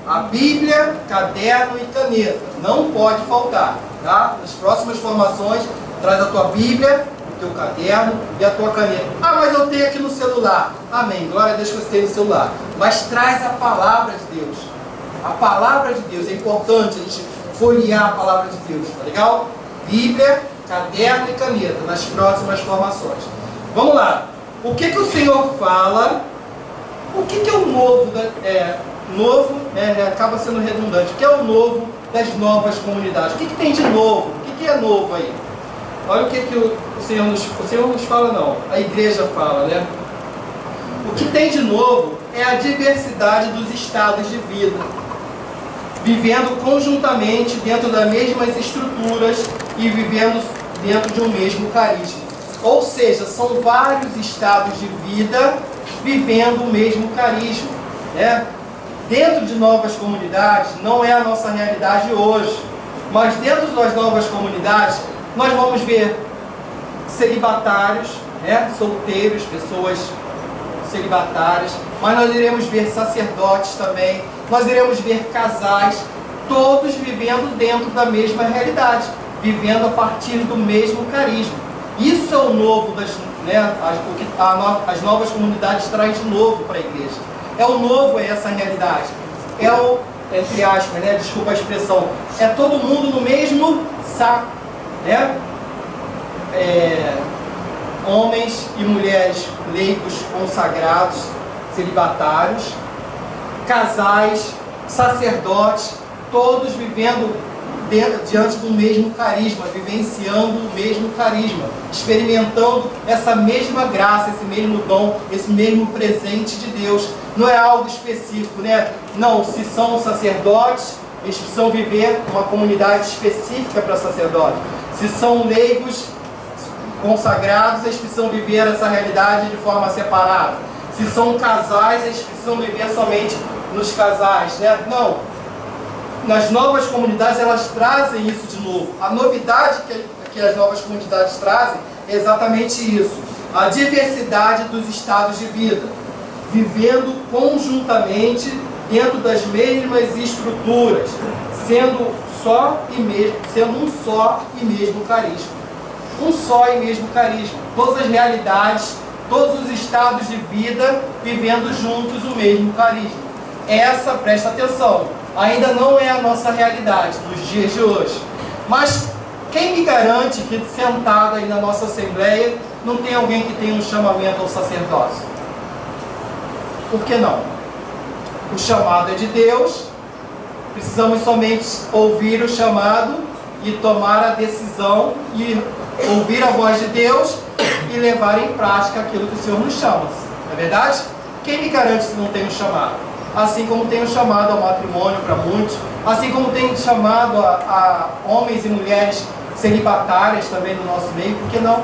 A Bíblia, caderno e caneta não pode faltar, tá? Nas próximas formações, traz a tua Bíblia, o teu caderno e a tua caneta. Ah, mas eu tenho aqui no celular. Amém, glória a Deus que você tem no celular. Mas traz a palavra de Deus. A palavra de Deus, é importante a gente folhear a palavra de Deus, tá legal? Bíblia, caderno e caneta, nas próximas formações. Vamos lá. O que o Senhor fala? O que é o novo? Acaba sendo redundante. O que é o novo das novas comunidades? O que tem de novo? O que é novo aí? Olha o que o Senhor nos fala, não. A igreja fala, né? O que tem de novo é a diversidade dos estados de vida, vivendo conjuntamente dentro das mesmas estruturas e vivendo dentro de um mesmo carisma. Ou seja, são vários estados de vida vivendo o mesmo carisma, né? Dentro de novas comunidades, não é a nossa realidade hoje, mas dentro das novas comunidades, nós vamos ver celibatários, solteiros, pessoas celibatárias, mas nós iremos ver sacerdotes também, nós iremos ver casais, todos vivendo dentro da mesma realidade, vivendo a partir do mesmo carisma. Isso é o novo o que as novas comunidades trazem de novo para a igreja. É o novo, é essa realidade. É o, entre aspas, desculpa a expressão, é todo mundo no mesmo saco, homens e mulheres leigos, consagrados, celibatários, casais, sacerdotes, todos vivendo diante do mesmo carisma, vivenciando o mesmo carisma, experimentando essa mesma graça, esse mesmo dom, esse mesmo presente de Deus. Não é algo específico, Não, se são sacerdotes, eles precisam viver uma comunidade específica para sacerdote. Se são leigos consagrados, eles precisam viver essa realidade de forma separada. Se são casais, eles precisam viver somente nos casais, Não. Nas novas comunidades, elas trazem isso de novo. A novidade que as novas comunidades trazem é exatamente isso. A diversidade dos estados de vida, vivendo conjuntamente dentro das mesmas estruturas, sendo um só e mesmo carisma. Um só e mesmo carisma. Todas as realidades, todos os estados de vida, vivendo juntos o mesmo carisma. Essa, presta atenção, ainda não é a nossa realidade nos dias de hoje. Mas quem me garante que sentado aí na nossa assembleia não tem alguém que tem um chamamento ao sacerdócio? Por que não? O chamado é de Deus, precisamos somente ouvir o chamado e tomar a decisão e ouvir a voz de Deus e levar em prática aquilo que o Senhor nos chama. Não é verdade? Quem me garante se não tem um chamado? Assim como tem um chamado ao matrimônio para muitos, assim como tem chamado a homens e mulheres celibatárias também no nosso meio, por que não?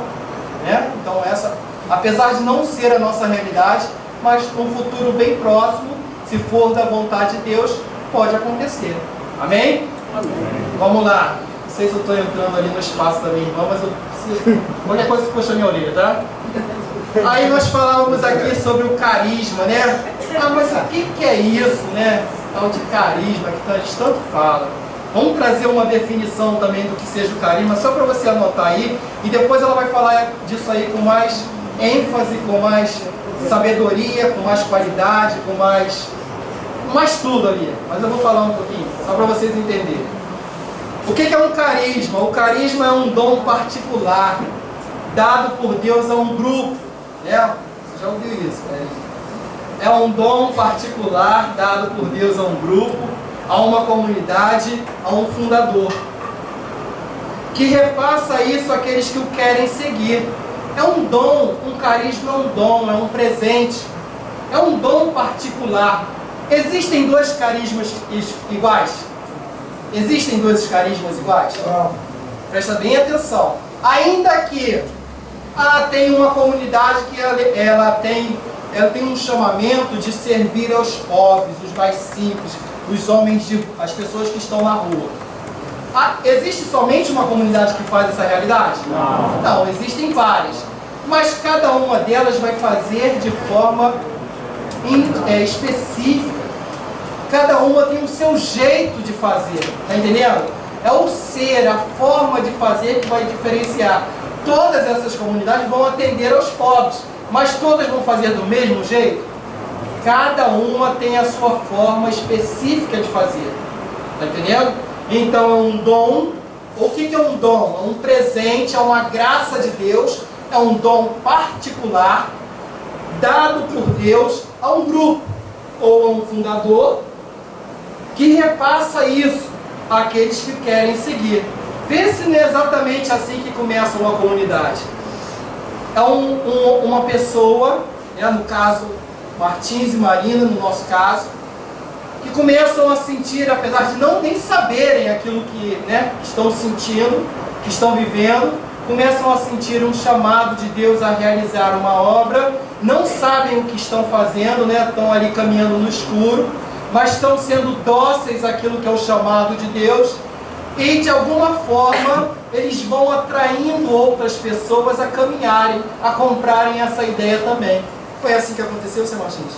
Então essa, apesar de não ser a nossa realidade, mas num futuro bem próximo, se for da vontade de Deus, pode acontecer. Amém? Amém. Vamos lá. Não sei se eu estou entrando ali no espaço da minha irmã, mas eu preciso... Qualquer coisa que puxa a minha orelha, tá? Aí nós falávamos aqui sobre o carisma, Ah, mas o que é isso, Tal de carisma que a gente tanto fala. Vamos trazer uma definição também do que seja o carisma, só para você anotar aí, e depois ela vai falar disso aí com mais ênfase, com mais sabedoria, com mais qualidade, com mais tudo ali. Mas eu vou falar um pouquinho, só para vocês entenderem. O que é um carisma? O carisma é um dom particular, dado por Deus a um grupo. Né? Você já ouviu isso, né? É um dom particular, dado por Deus a um grupo, a uma comunidade, a um fundador, que repassa isso àqueles que o querem seguir. É um dom, um carisma é um dom, é um presente, é um dom particular. Existem dois carismas iguais? Existem dois carismas iguais? Presta bem atenção. Ainda que tem uma comunidade que ela tem um chamamento de servir aos pobres, os mais simples, os homens, as pessoas que estão na rua. Existe somente uma comunidade que faz essa realidade? Não, existem várias. Mas cada uma delas vai fazer de forma específica. Cada uma tem o seu jeito de fazer. Está entendendo? É o ser, a forma de fazer que vai diferenciar. Todas essas comunidades vão atender aos pobres, mas todas vão fazer do mesmo jeito? Cada uma tem a sua forma específica de fazer. Está entendendo? Então é um dom. O que é um dom? É um presente, é uma graça de Deus, é um dom particular, dado por Deus a um grupo, ou a um fundador, que repassa isso àqueles que querem seguir. Vê se não é exatamente assim que começa uma comunidade. É uma pessoa, né, no caso Martins e Marina, no nosso caso, que começam a sentir, apesar de não nem saberem aquilo que, né, estão sentindo, que estão vivendo, começam a sentir um chamado de Deus a realizar uma obra, não sabem o que estão fazendo, né, estão ali caminhando no escuro, mas estão sendo dóceis àquilo que é o chamado de Deus, e de alguma forma eles vão atraindo outras pessoas a caminharem, a comprarem essa ideia também. Foi assim que aconteceu, seu Martins?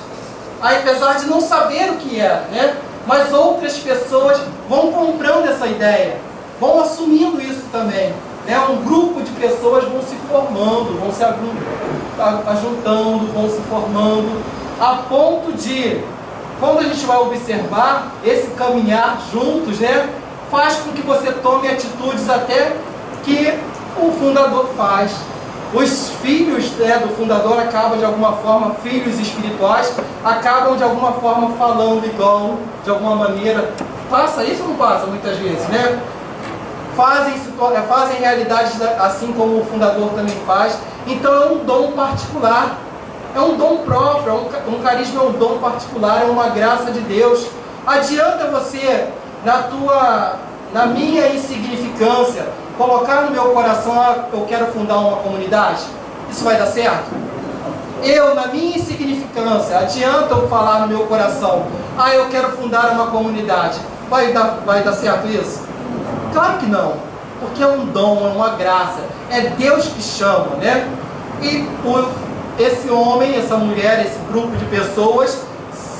Aí, apesar de não saber o que era, né? Mas outras pessoas vão comprando essa ideia, vão assumindo isso também, né? Um grupo de pessoas vão se formando, vão se ajuntando, vão se formando, a ponto de, quando a gente vai observar esse caminhar juntos, né, faz com que você tome atitudes até que o fundador faz. Os filhos, né, do fundador acabam de alguma forma, filhos espirituais, acabam de alguma forma falando igual, de alguma maneira. Passa isso ou não passa muitas vezes, né? Fazem realidades assim como o fundador também faz. Então é um dom particular, é um dom próprio, um carisma é um dom particular, é uma graça de Deus. Adianta você, na minha insignificância, colocar no meu coração, eu quero fundar uma comunidade? Isso vai dar certo? Eu, na minha insignificância, adianta eu falar no meu coração, eu quero fundar uma comunidade? Vai dar certo isso? Claro que não, porque é um dom, é uma graça, é Deus que chama, né? E esse homem, essa mulher, esse grupo de pessoas,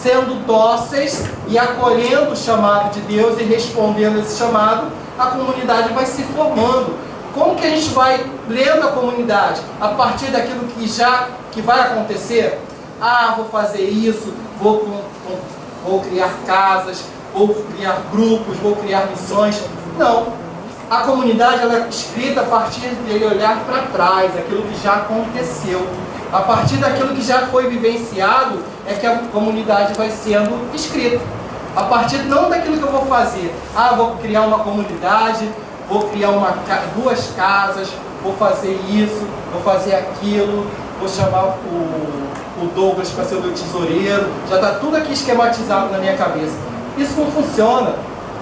sendo dóceis e acolhendo o chamado de Deus e respondendo esse chamado, a comunidade vai se formando. Como que a gente vai lendo a comunidade? A partir daquilo que vai acontecer? Vou fazer isso, vou criar casas, vou criar grupos, vou criar missões. Não. A comunidade ela é escrita a partir dele olhar para trás, aquilo que já aconteceu. A partir daquilo que já foi vivenciado, é que a comunidade vai sendo escrita. A partir não daquilo que eu vou fazer. Vou criar uma comunidade, vou criar duas casas, vou fazer isso, vou fazer aquilo, vou chamar o Douglas para ser o meu tesoureiro. Já está tudo aqui esquematizado na minha cabeça. Isso não funciona.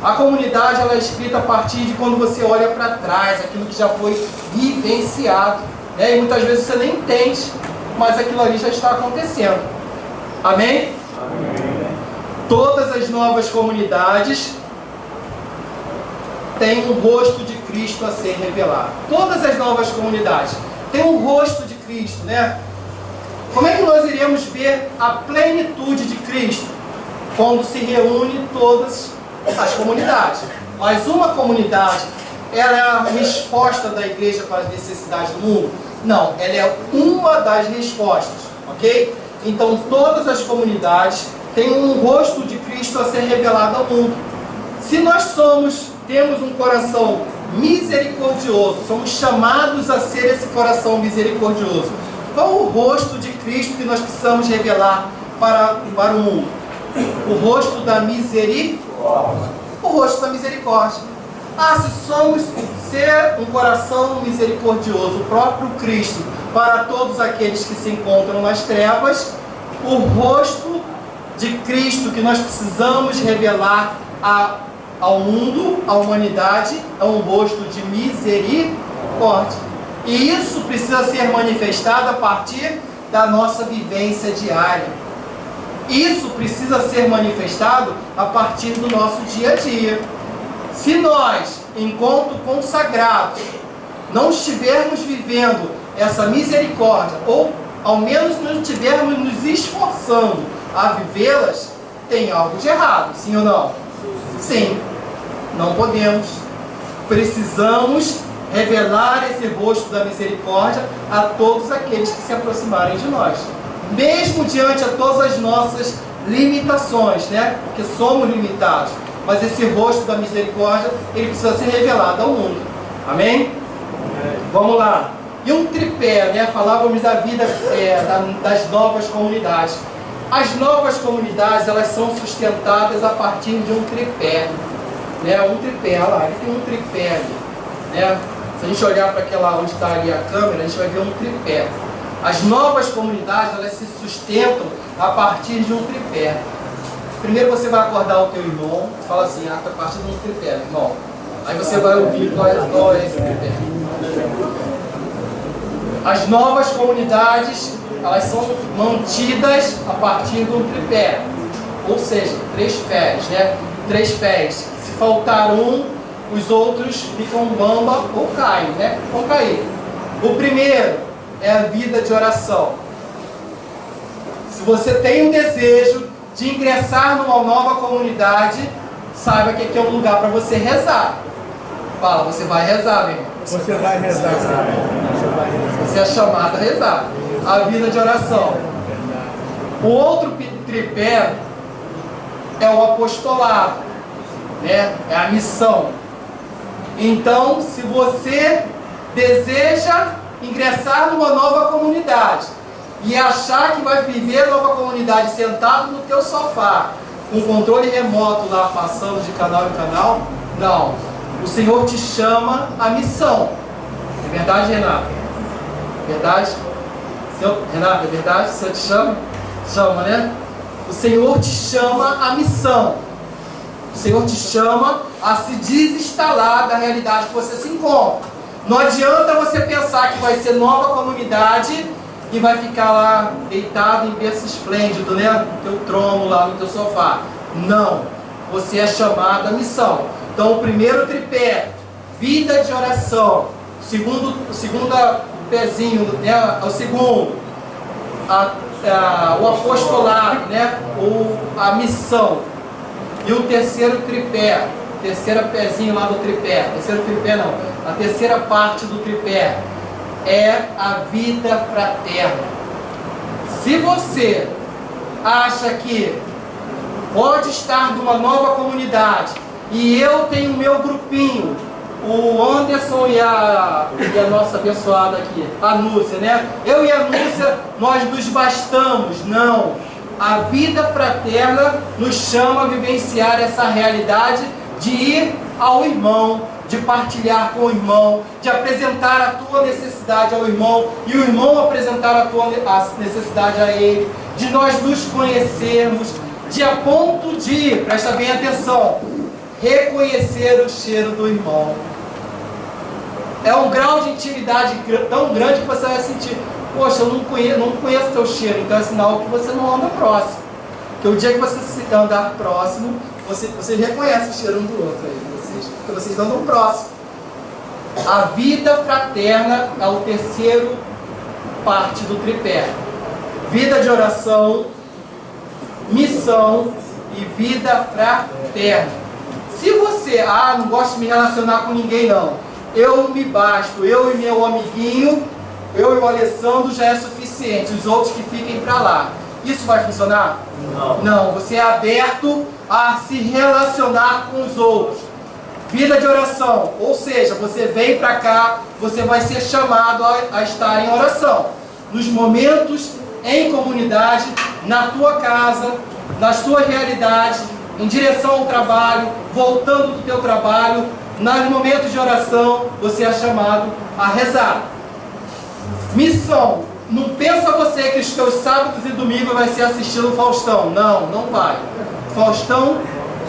A comunidade ela é escrita a partir de quando você olha para trás, aquilo que já foi vivenciado, né? E muitas vezes você nem entende, mas aquilo ali já está acontecendo. Amém? Amém. Todas as novas comunidades têm um rosto de Cristo a ser revelado. Todas as novas comunidades têm um rosto de Cristo, né? Como é que nós iremos ver a plenitude de Cristo? Quando se reúne todas as comunidades. Mas uma comunidade, ela é a resposta da igreja para as necessidades do mundo? Não, ela é uma das respostas, ok? então todas as comunidades têm um rosto de Cristo a ser revelado ao mundo. Se nós temos um coração misericordioso, somos chamados a ser esse coração misericordioso, qual o rosto de Cristo que nós precisamos revelar para o mundo? O rosto da misericórdia. O rosto da misericórdia. Se somos ser um coração misericordioso, o próprio Cristo, para todos aqueles que se encontram nas trevas, o rosto de Cristo que nós precisamos revelar ao mundo, à humanidade, é um rosto de misericórdia. E isso precisa ser manifestado a partir da nossa vivência diária. Isso precisa ser manifestado a partir do nosso dia a dia. Se nós, enquanto consagrados, não estivermos vivendo essa misericórdia, ou ao menos não estivermos nos esforçando a vivê-las, tem algo de errado, sim ou não? Sim, não podemos. Precisamos revelar esse rosto da misericórdia a todos aqueles que se aproximarem de nós. Mesmo diante de todas as nossas limitações, né? Porque somos limitados. Mas esse rosto da misericórdia, ele precisa ser revelado ao mundo. Amém? Vamos lá. E um tripé, né? Falávamos da vida das novas comunidades. As novas comunidades, elas são sustentadas a partir de um tripé. Né? Um tripé, olha lá, tem um tripé ali. Né? Se a gente olhar para aquela onde está ali a câmera, a gente vai ver um tripé. As novas comunidades, elas se sustentam a partir de um tripé. Primeiro você vai acordar o teu irmão e fala assim, a partir de um tripé, irmão. Aí você vai ouvir qual é esse tripé. As novas comunidades, elas são mantidas a partir de um tripé. Ou seja, 3 pés, né? 3 pés. Se faltar um, os outros ficam bamba ou caem, né? Vão cair. O primeiro é a vida de oração. Se você tem um desejo de ingressar numa nova comunidade, saiba que aqui é um lugar para você rezar. Fala, você vai rezar, meu irmão. Você vai rezar. Você é chamado a rezar. A vida de oração. O outro tripé é o apostolado, né? É a missão. Então, se você deseja ingressar numa nova comunidade e achar que vai viver nova comunidade sentado no teu sofá, com controle remoto lá passando de canal em canal, não. O Senhor te chama à missão. É verdade, Renato? Verdade? Renato, é verdade? O Senhor te chama? Chama, né? O Senhor te chama à missão. O Senhor te chama a se desinstalar da realidade que você se encontra. Não adianta você pensar que vai ser nova comunidade e vai ficar lá deitado em berço esplêndido, né? No teu trono lá, no teu sofá. Não. Você é chamado à missão. Então o primeiro tripé, vida de oração. O segundo pezinho, né? O segundo, o apostolado, né? A missão. E o terceiro tripé, terceira pezinho lá do tripé, terceiro tripé não, a terceira parte do tripé é a vida fraterna. Se você acha que pode estar numa nova comunidade e eu tenho o meu grupinho, o Anderson e a nossa abençoada aqui, a Núcia, né? Eu e a Núcia, nós nos bastamos. Não. A vida fraterna nos chama a vivenciar essa realidade de ir ao irmão, de partilhar com o irmão, de apresentar a tua necessidade ao irmão e o irmão apresentar a necessidade a ele, de nós nos conhecermos, de a ponto de, presta bem atenção, reconhecer o cheiro do irmão. É um grau de intimidade tão grande que você vai sentir, poxa, eu não conheço teu cheiro, então é sinal que você não anda próximo. Porque o dia que você se andar próximo, você reconhece o cheiro um do outro aí, porque vocês andam próximo. A vida fraterna é o terceiro parte do tripé. Vida de oração, missão e vida fraterna. Se você, não gosto de me relacionar com ninguém não, eu me basto, eu e meu amiguinho, eu e o Alessandro já é suficiente, os outros que fiquem para lá. isso vai funcionar? Não. Não, você é aberto a se relacionar com os outros. Vida de oração, ou seja, você vem para cá, você vai ser chamado a estar em oração. Nos momentos, em comunidade, na tua casa, nas tuas realidades, em direção ao trabalho, voltando do teu trabalho, nos momentos de oração, você é chamado a rezar. Missão. Não pensa você que os teus sábados e domingos vai ser assistindo Faustão. Não, não vai. Faustão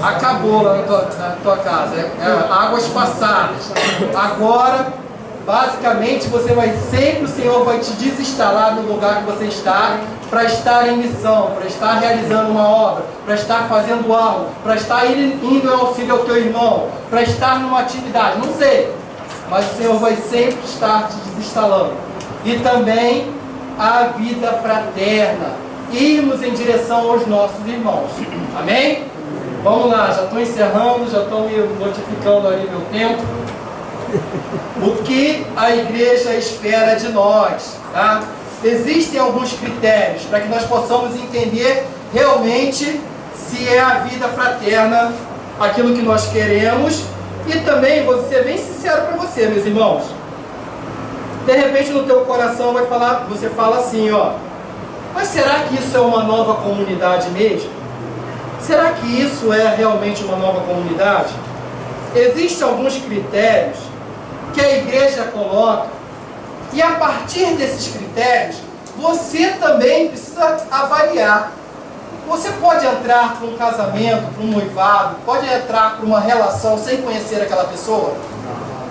acabou lá na tua casa. É águas passadas. Agora, basicamente, você vai sempre, o Senhor vai te desinstalar no lugar que você está, para estar em missão, para estar realizando uma obra, para estar fazendo algo, para estar indo em auxílio ao teu irmão, para estar numa atividade. Não sei. Mas o Senhor vai sempre estar te desinstalando. E também a vida fraterna, irmos em direção aos nossos irmãos. Amém? Vamos lá, já estou encerrando, já estou me modificando ali meu tempo. O que a igreja espera de nós, tá? Existem alguns critérios para que nós possamos entender realmente se é a vida fraterna aquilo que nós queremos. E também vou ser bem sincero para você, meus irmãos. De repente no teu coração você fala assim, ó, mas será que isso é uma nova comunidade mesmo? Será que isso é realmente uma nova comunidade? Existem alguns critérios que a igreja coloca, e a partir desses critérios, você também precisa avaliar. Você pode entrar para um casamento, para um noivado, pode entrar para uma relação sem conhecer aquela pessoa?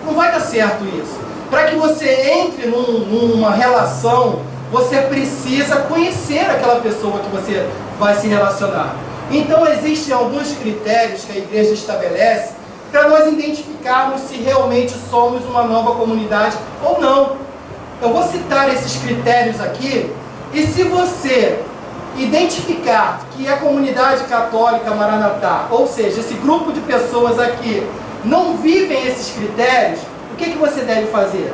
Não vai dar certo isso. Para que você entre numa relação, você precisa conhecer aquela pessoa que você vai se relacionar. Então existem alguns critérios que a igreja estabelece para nós identificarmos se realmente somos uma nova comunidade ou não. Eu vou citar esses critérios aqui, e se você identificar que a comunidade católica Maranatá, ou seja, esse grupo de pessoas aqui, não vivem esses critérios, o que você deve fazer?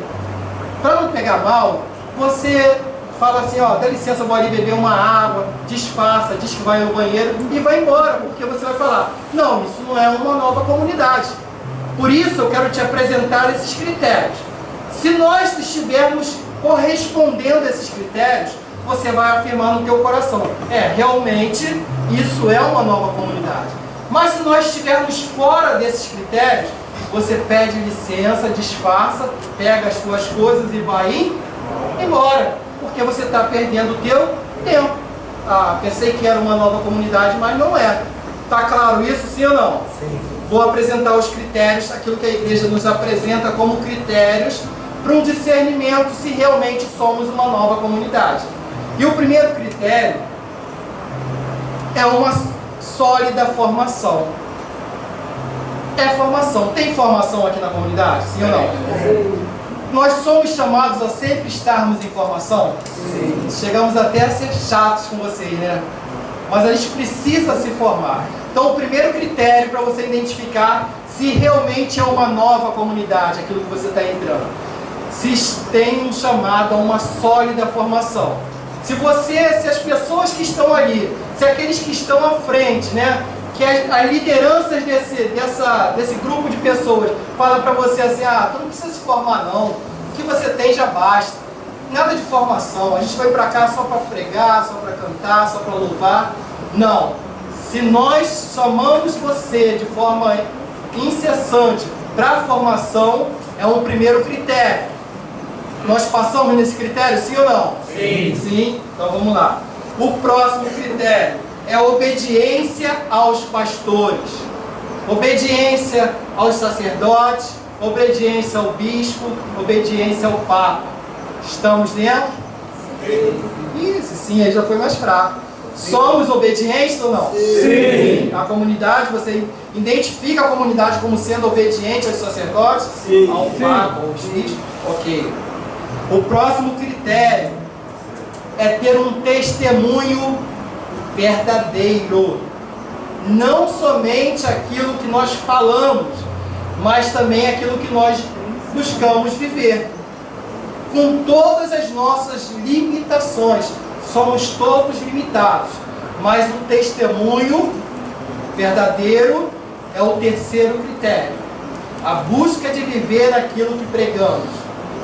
Para não pegar mal, você fala assim, ó, dá licença, eu vou ali beber uma água, disfarça, diz que vai no banheiro e vai embora, porque você vai falar, não, isso não é uma nova comunidade. Por isso eu quero te apresentar esses critérios. Se nós estivermos correspondendo a esses critérios, você vai afirmar no teu coração, realmente isso é uma nova comunidade. Mas se nós estivermos fora desses critérios, você pede licença, disfarça, pega as suas coisas e vai embora, porque você está perdendo o teu tempo. Pensei que era uma nova comunidade, mas não é. Está claro isso, sim ou não? Sim. Vou apresentar os critérios, aquilo que a igreja nos apresenta como critérios para um discernimento se realmente somos uma nova comunidade. E o primeiro critério é uma sólida formação. É formação. Tem formação aqui na comunidade? Sim ou não? Nós somos chamados a sempre estarmos em formação? Sim. Chegamos até a ser chatos com vocês, né? Mas a gente precisa se formar. Então o primeiro critério para você identificar se realmente é uma nova comunidade, aquilo que você está entrando, se tem um chamado a uma sólida formação. Se as pessoas que estão ali, se aqueles que estão à frente, né, que as lideranças desse grupo de pessoas falam para você assim, tu não precisa se formar não, o que você tem já basta, nada de formação, a gente vai para cá só para pregar, só para cantar, só para louvar. Não, se nós chamamos você de forma incessante para a formação, é um primeiro critério. Nós passamos nesse critério, sim ou não? Sim. Sim? Então vamos lá. O próximo critério é a obediência aos pastores, obediência aos sacerdotes, obediência ao bispo, obediência ao papa. Estamos dentro? Isso, sim, aí já foi mais fraco. Somos obedientes ou não? Sim. A comunidade, você identifica a comunidade como sendo obediente aos sacerdotes? Sim. Ao papa, aos bispos? Ok. O próximo critério é ter um testemunho verdadeiro. Não somente aquilo que nós falamos, mas também aquilo que nós buscamos viver. Com todas as nossas limitações, somos todos limitados, mas o testemunho verdadeiro é o terceiro critério. A busca de viver aquilo que pregamos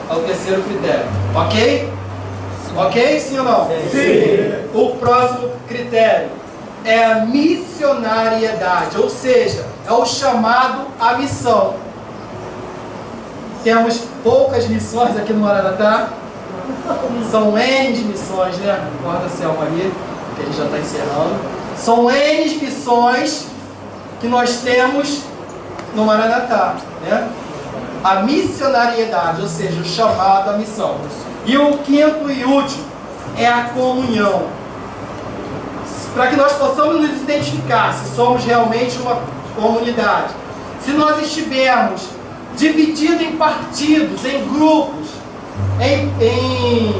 é o terceiro critério. Ok? Ok? Sim ou não? Sim. O próximo critério é a missionariedade, ou seja, é o chamado à missão. Temos poucas missões aqui no Maranatá. São N missões, né? Guarda a Selma ali, que ele já está encerrando. São N missões que nós temos no Maranatá, né? A missionariedade, ou seja, o chamado à missão. E o quinto e último é a comunhão. Para que nós possamos nos identificar se somos realmente uma comunidade. Se nós estivermos divididos em partidos, em grupos, em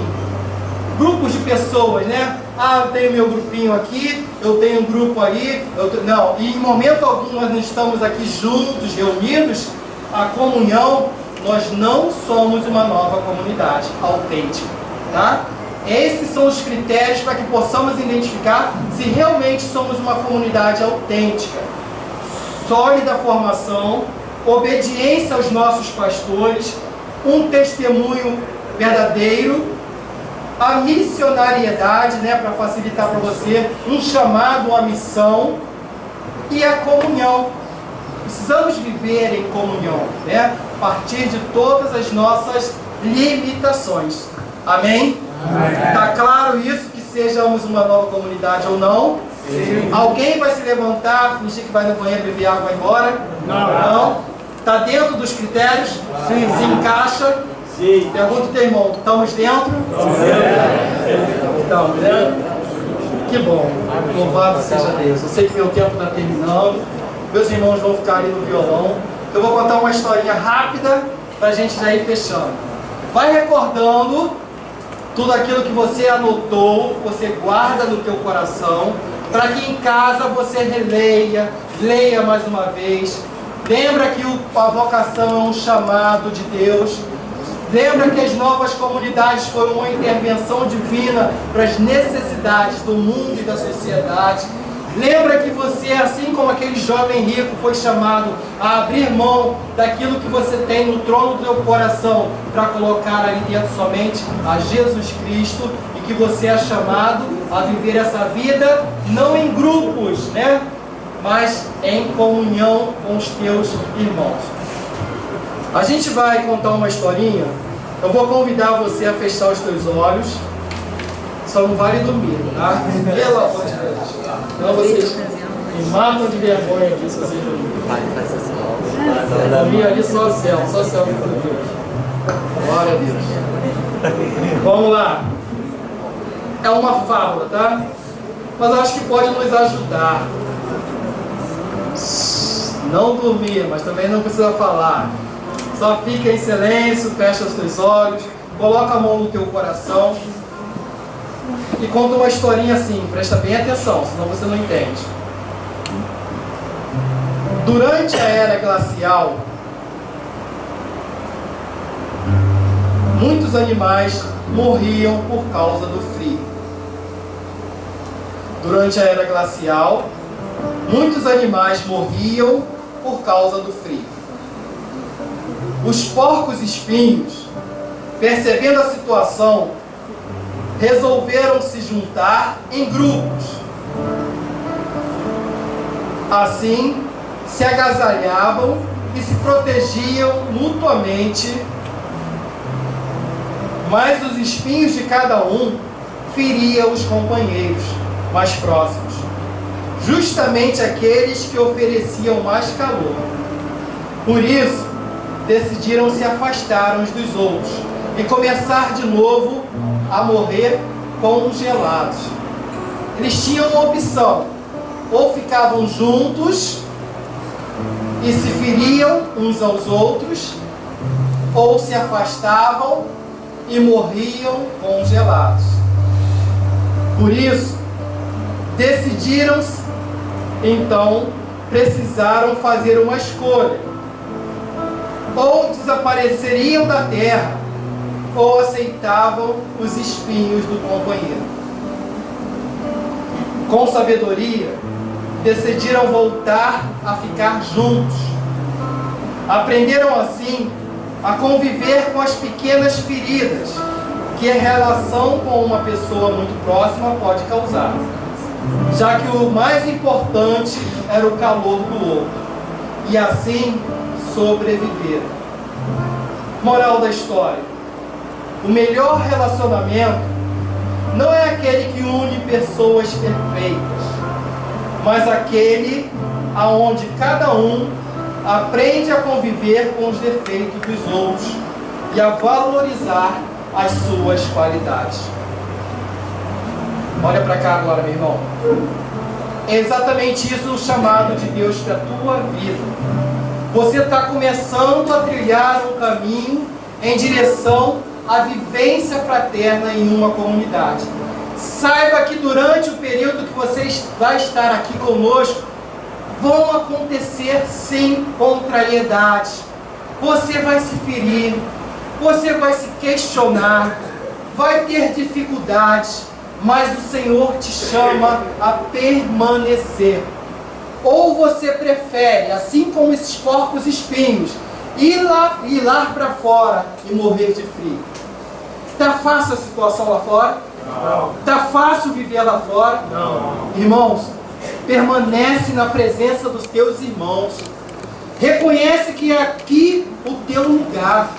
grupos de pessoas, né? Ah, eu tenho meu grupinho aqui, eu tenho um grupo aí, não, e em momento algum nós não estamos aqui juntos, reunidos. A comunhão, nós não somos uma nova comunidade autêntica, tá? Esses são os critérios para que possamos identificar se realmente somos uma comunidade autêntica. Sólida formação, obediência aos nossos pastores, um testemunho verdadeiro, a missionariedade, né, para facilitar para você, um chamado à missão e a comunhão. Precisamos viver em comunhão, né, a partir de todas as nossas limitações. Amém? Está claro isso, que sejamos uma nova comunidade ou não? Sim. Alguém vai se levantar, fingir que vai no banheiro, beber água e vai embora? Não. Está dentro dos critérios? Sim. Se encaixa? Sim. Pergunta ao teu irmão, estamos dentro? Estamos, né? Que bom. Louvado seja Deus. Eu sei que meu tempo está terminando. Meus irmãos vão ficar ali no violão. Eu vou contar uma historinha rápida para a gente já ir fechando. Vai recordando tudo aquilo que você anotou, você guarda no teu coração, para que em casa você releia, leia mais uma vez. Lembra que a vocação é um chamado de Deus. Lembra que as novas comunidades foram uma intervenção divina para as necessidades do mundo e da sociedade. Lembra que você, assim como aquele jovem rico, foi chamado a abrir mão daquilo que você tem no trono do teu coração para colocar ali dentro somente a Jesus Cristo, e que você é chamado a viver essa vida não em grupos, né? Mas em comunhão com os teus irmãos. A gente vai contar uma historinha. Eu vou convidar você a fechar os teus olhos. Só não vale dormir, tá? Pelo amor de Deus. Então vocês me matam de vergonha aqui se vocês dormirem. Dormir ali só o céu que dormir. Glória a Deus. Vamos lá. É uma fábula, tá? Mas eu acho que pode nos ajudar. Não dormir, mas também não precisa falar. Só fica em silêncio, fecha os teus olhos, coloca a mão no teu coração e conta uma historinha assim, presta bem atenção, senão você não entende. Durante a era glacial, muitos animais morriam por causa do frio. Durante a era glacial, muitos animais morriam por causa do frio. Os porcos-espinhos, percebendo a situação, resolveram se juntar em grupos. Assim, se agasalhavam e se protegiam mutuamente, mas os espinhos de cada um feriam os companheiros mais próximos, justamente aqueles que ofereciam mais calor. Por isso, decidiram se afastar uns dos outros e começar de novo a morrer congelados. Eles tinham uma opção: ou ficavam juntos e se feriam uns aos outros, ou se afastavam e morriam congelados. Por isso, decidiram, então, precisaram fazer uma escolha: ou desapareceriam da terra, ou aceitavam os espinhos do companheiro. com sabedoria, decidiram voltar a ficar juntos. Aprenderam assim a conviver com as pequenas feridas que a relação com uma pessoa muito próxima pode causar, já que o mais importante era o calor do outro, e assim sobreviver. Moral da história: o melhor relacionamento não é aquele que une pessoas perfeitas, mas aquele aonde cada um aprende a conviver com os defeitos dos outros e a valorizar as suas qualidades. Olha para cá agora, meu irmão. É exatamente isso o chamado de Deus para a tua vida. Você está começando a trilhar um caminho em direção à vivência fraterna em uma comunidade. Saiba que durante o período que você vai estar aqui conosco, vão acontecer sim contrariedades. Você vai se ferir, você vai se questionar, vai ter dificuldades, mas o Senhor te chama a permanecer. Ou você prefere, assim como esses porcos espinhos, ir lá para fora e morrer de frio? Está fácil a situação lá fora? Não. Está fácil viver lá fora? Não. Irmãos, permanece na presença dos teus irmãos. Reconhece que é aqui o teu lugar.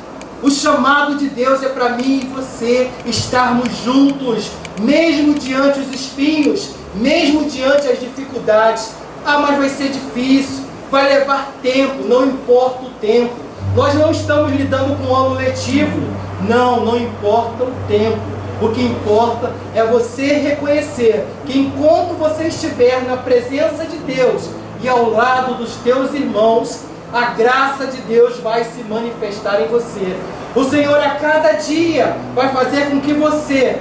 O chamado de Deus é para mim e você estarmos juntos, mesmo diante os espinhos, mesmo diante as dificuldades. Ah, mas vai ser difícil, vai levar tempo, não importa o tempo. Nós não estamos lidando com um ano letivo. Não importa o tempo. O que importa é você reconhecer que enquanto você estiver na presença de Deus e ao lado dos teus irmãos, a graça de Deus vai se manifestar em você. O Senhor a cada dia vai fazer com que você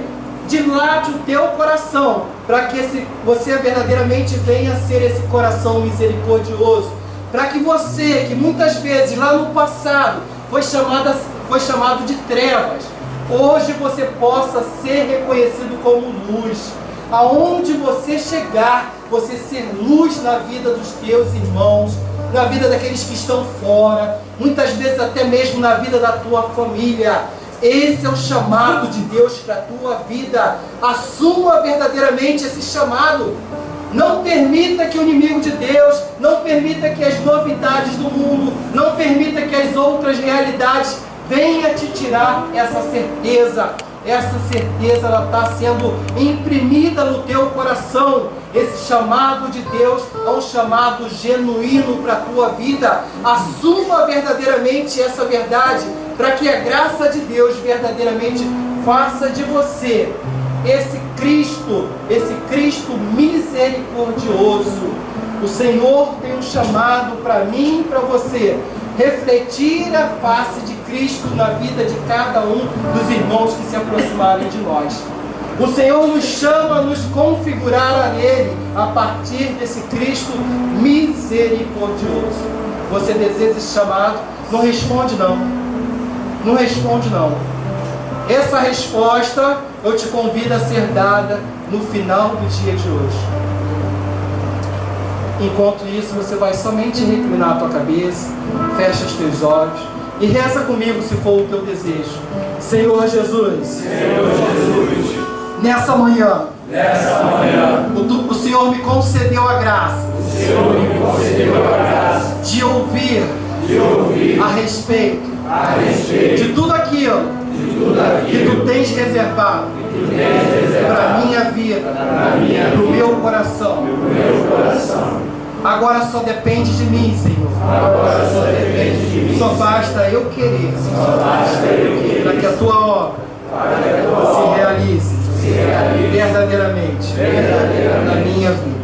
dilate o teu coração, para que você verdadeiramente venha a ser esse coração misericordioso. Para que você, que muitas vezes lá no passado foi chamado de trevas, hoje você possa ser reconhecido como luz. Aonde você chegar, você ser luz na vida dos teus irmãos, na vida daqueles que estão fora, muitas vezes até mesmo na vida da tua família. Esse é o chamado de Deus para a tua vida. Assuma verdadeiramente esse chamado. Não permita que o inimigo de Deus, não permita que as novidades do mundo, não permita que as outras realidades venha te tirar essa certeza. Essa certeza ela está sendo imprimida no teu coração. Esse chamado de Deus é um chamado genuíno para a tua vida. Assuma verdadeiramente essa verdade, para que a graça de Deus verdadeiramente faça de você esse Cristo misericordioso. O Senhor tem um chamado para mim e para você: refletir a face de Cristo na vida de cada um dos irmãos que se aproximarem de nós. O Senhor nos chama a nos configurar a Ele a partir desse Cristo misericordioso. Você deseja esse chamado? Não responde não. Não responde não. Essa resposta eu te convido a ser dada no final do dia de hoje. Enquanto isso, você vai somente reclinar a tua cabeça, fecha os teus olhos e reza comigo se for o teu desejo. Senhor Jesus, nessa manhã, o Senhor me concedeu a graça, de ouvir a respeito de tudo aquilo que tu tens reservado para a minha vida, para o meu coração. Agora só depende de mim, Senhor. Só basta eu querer, para que a tua obra se realize verdadeiramente na minha vida.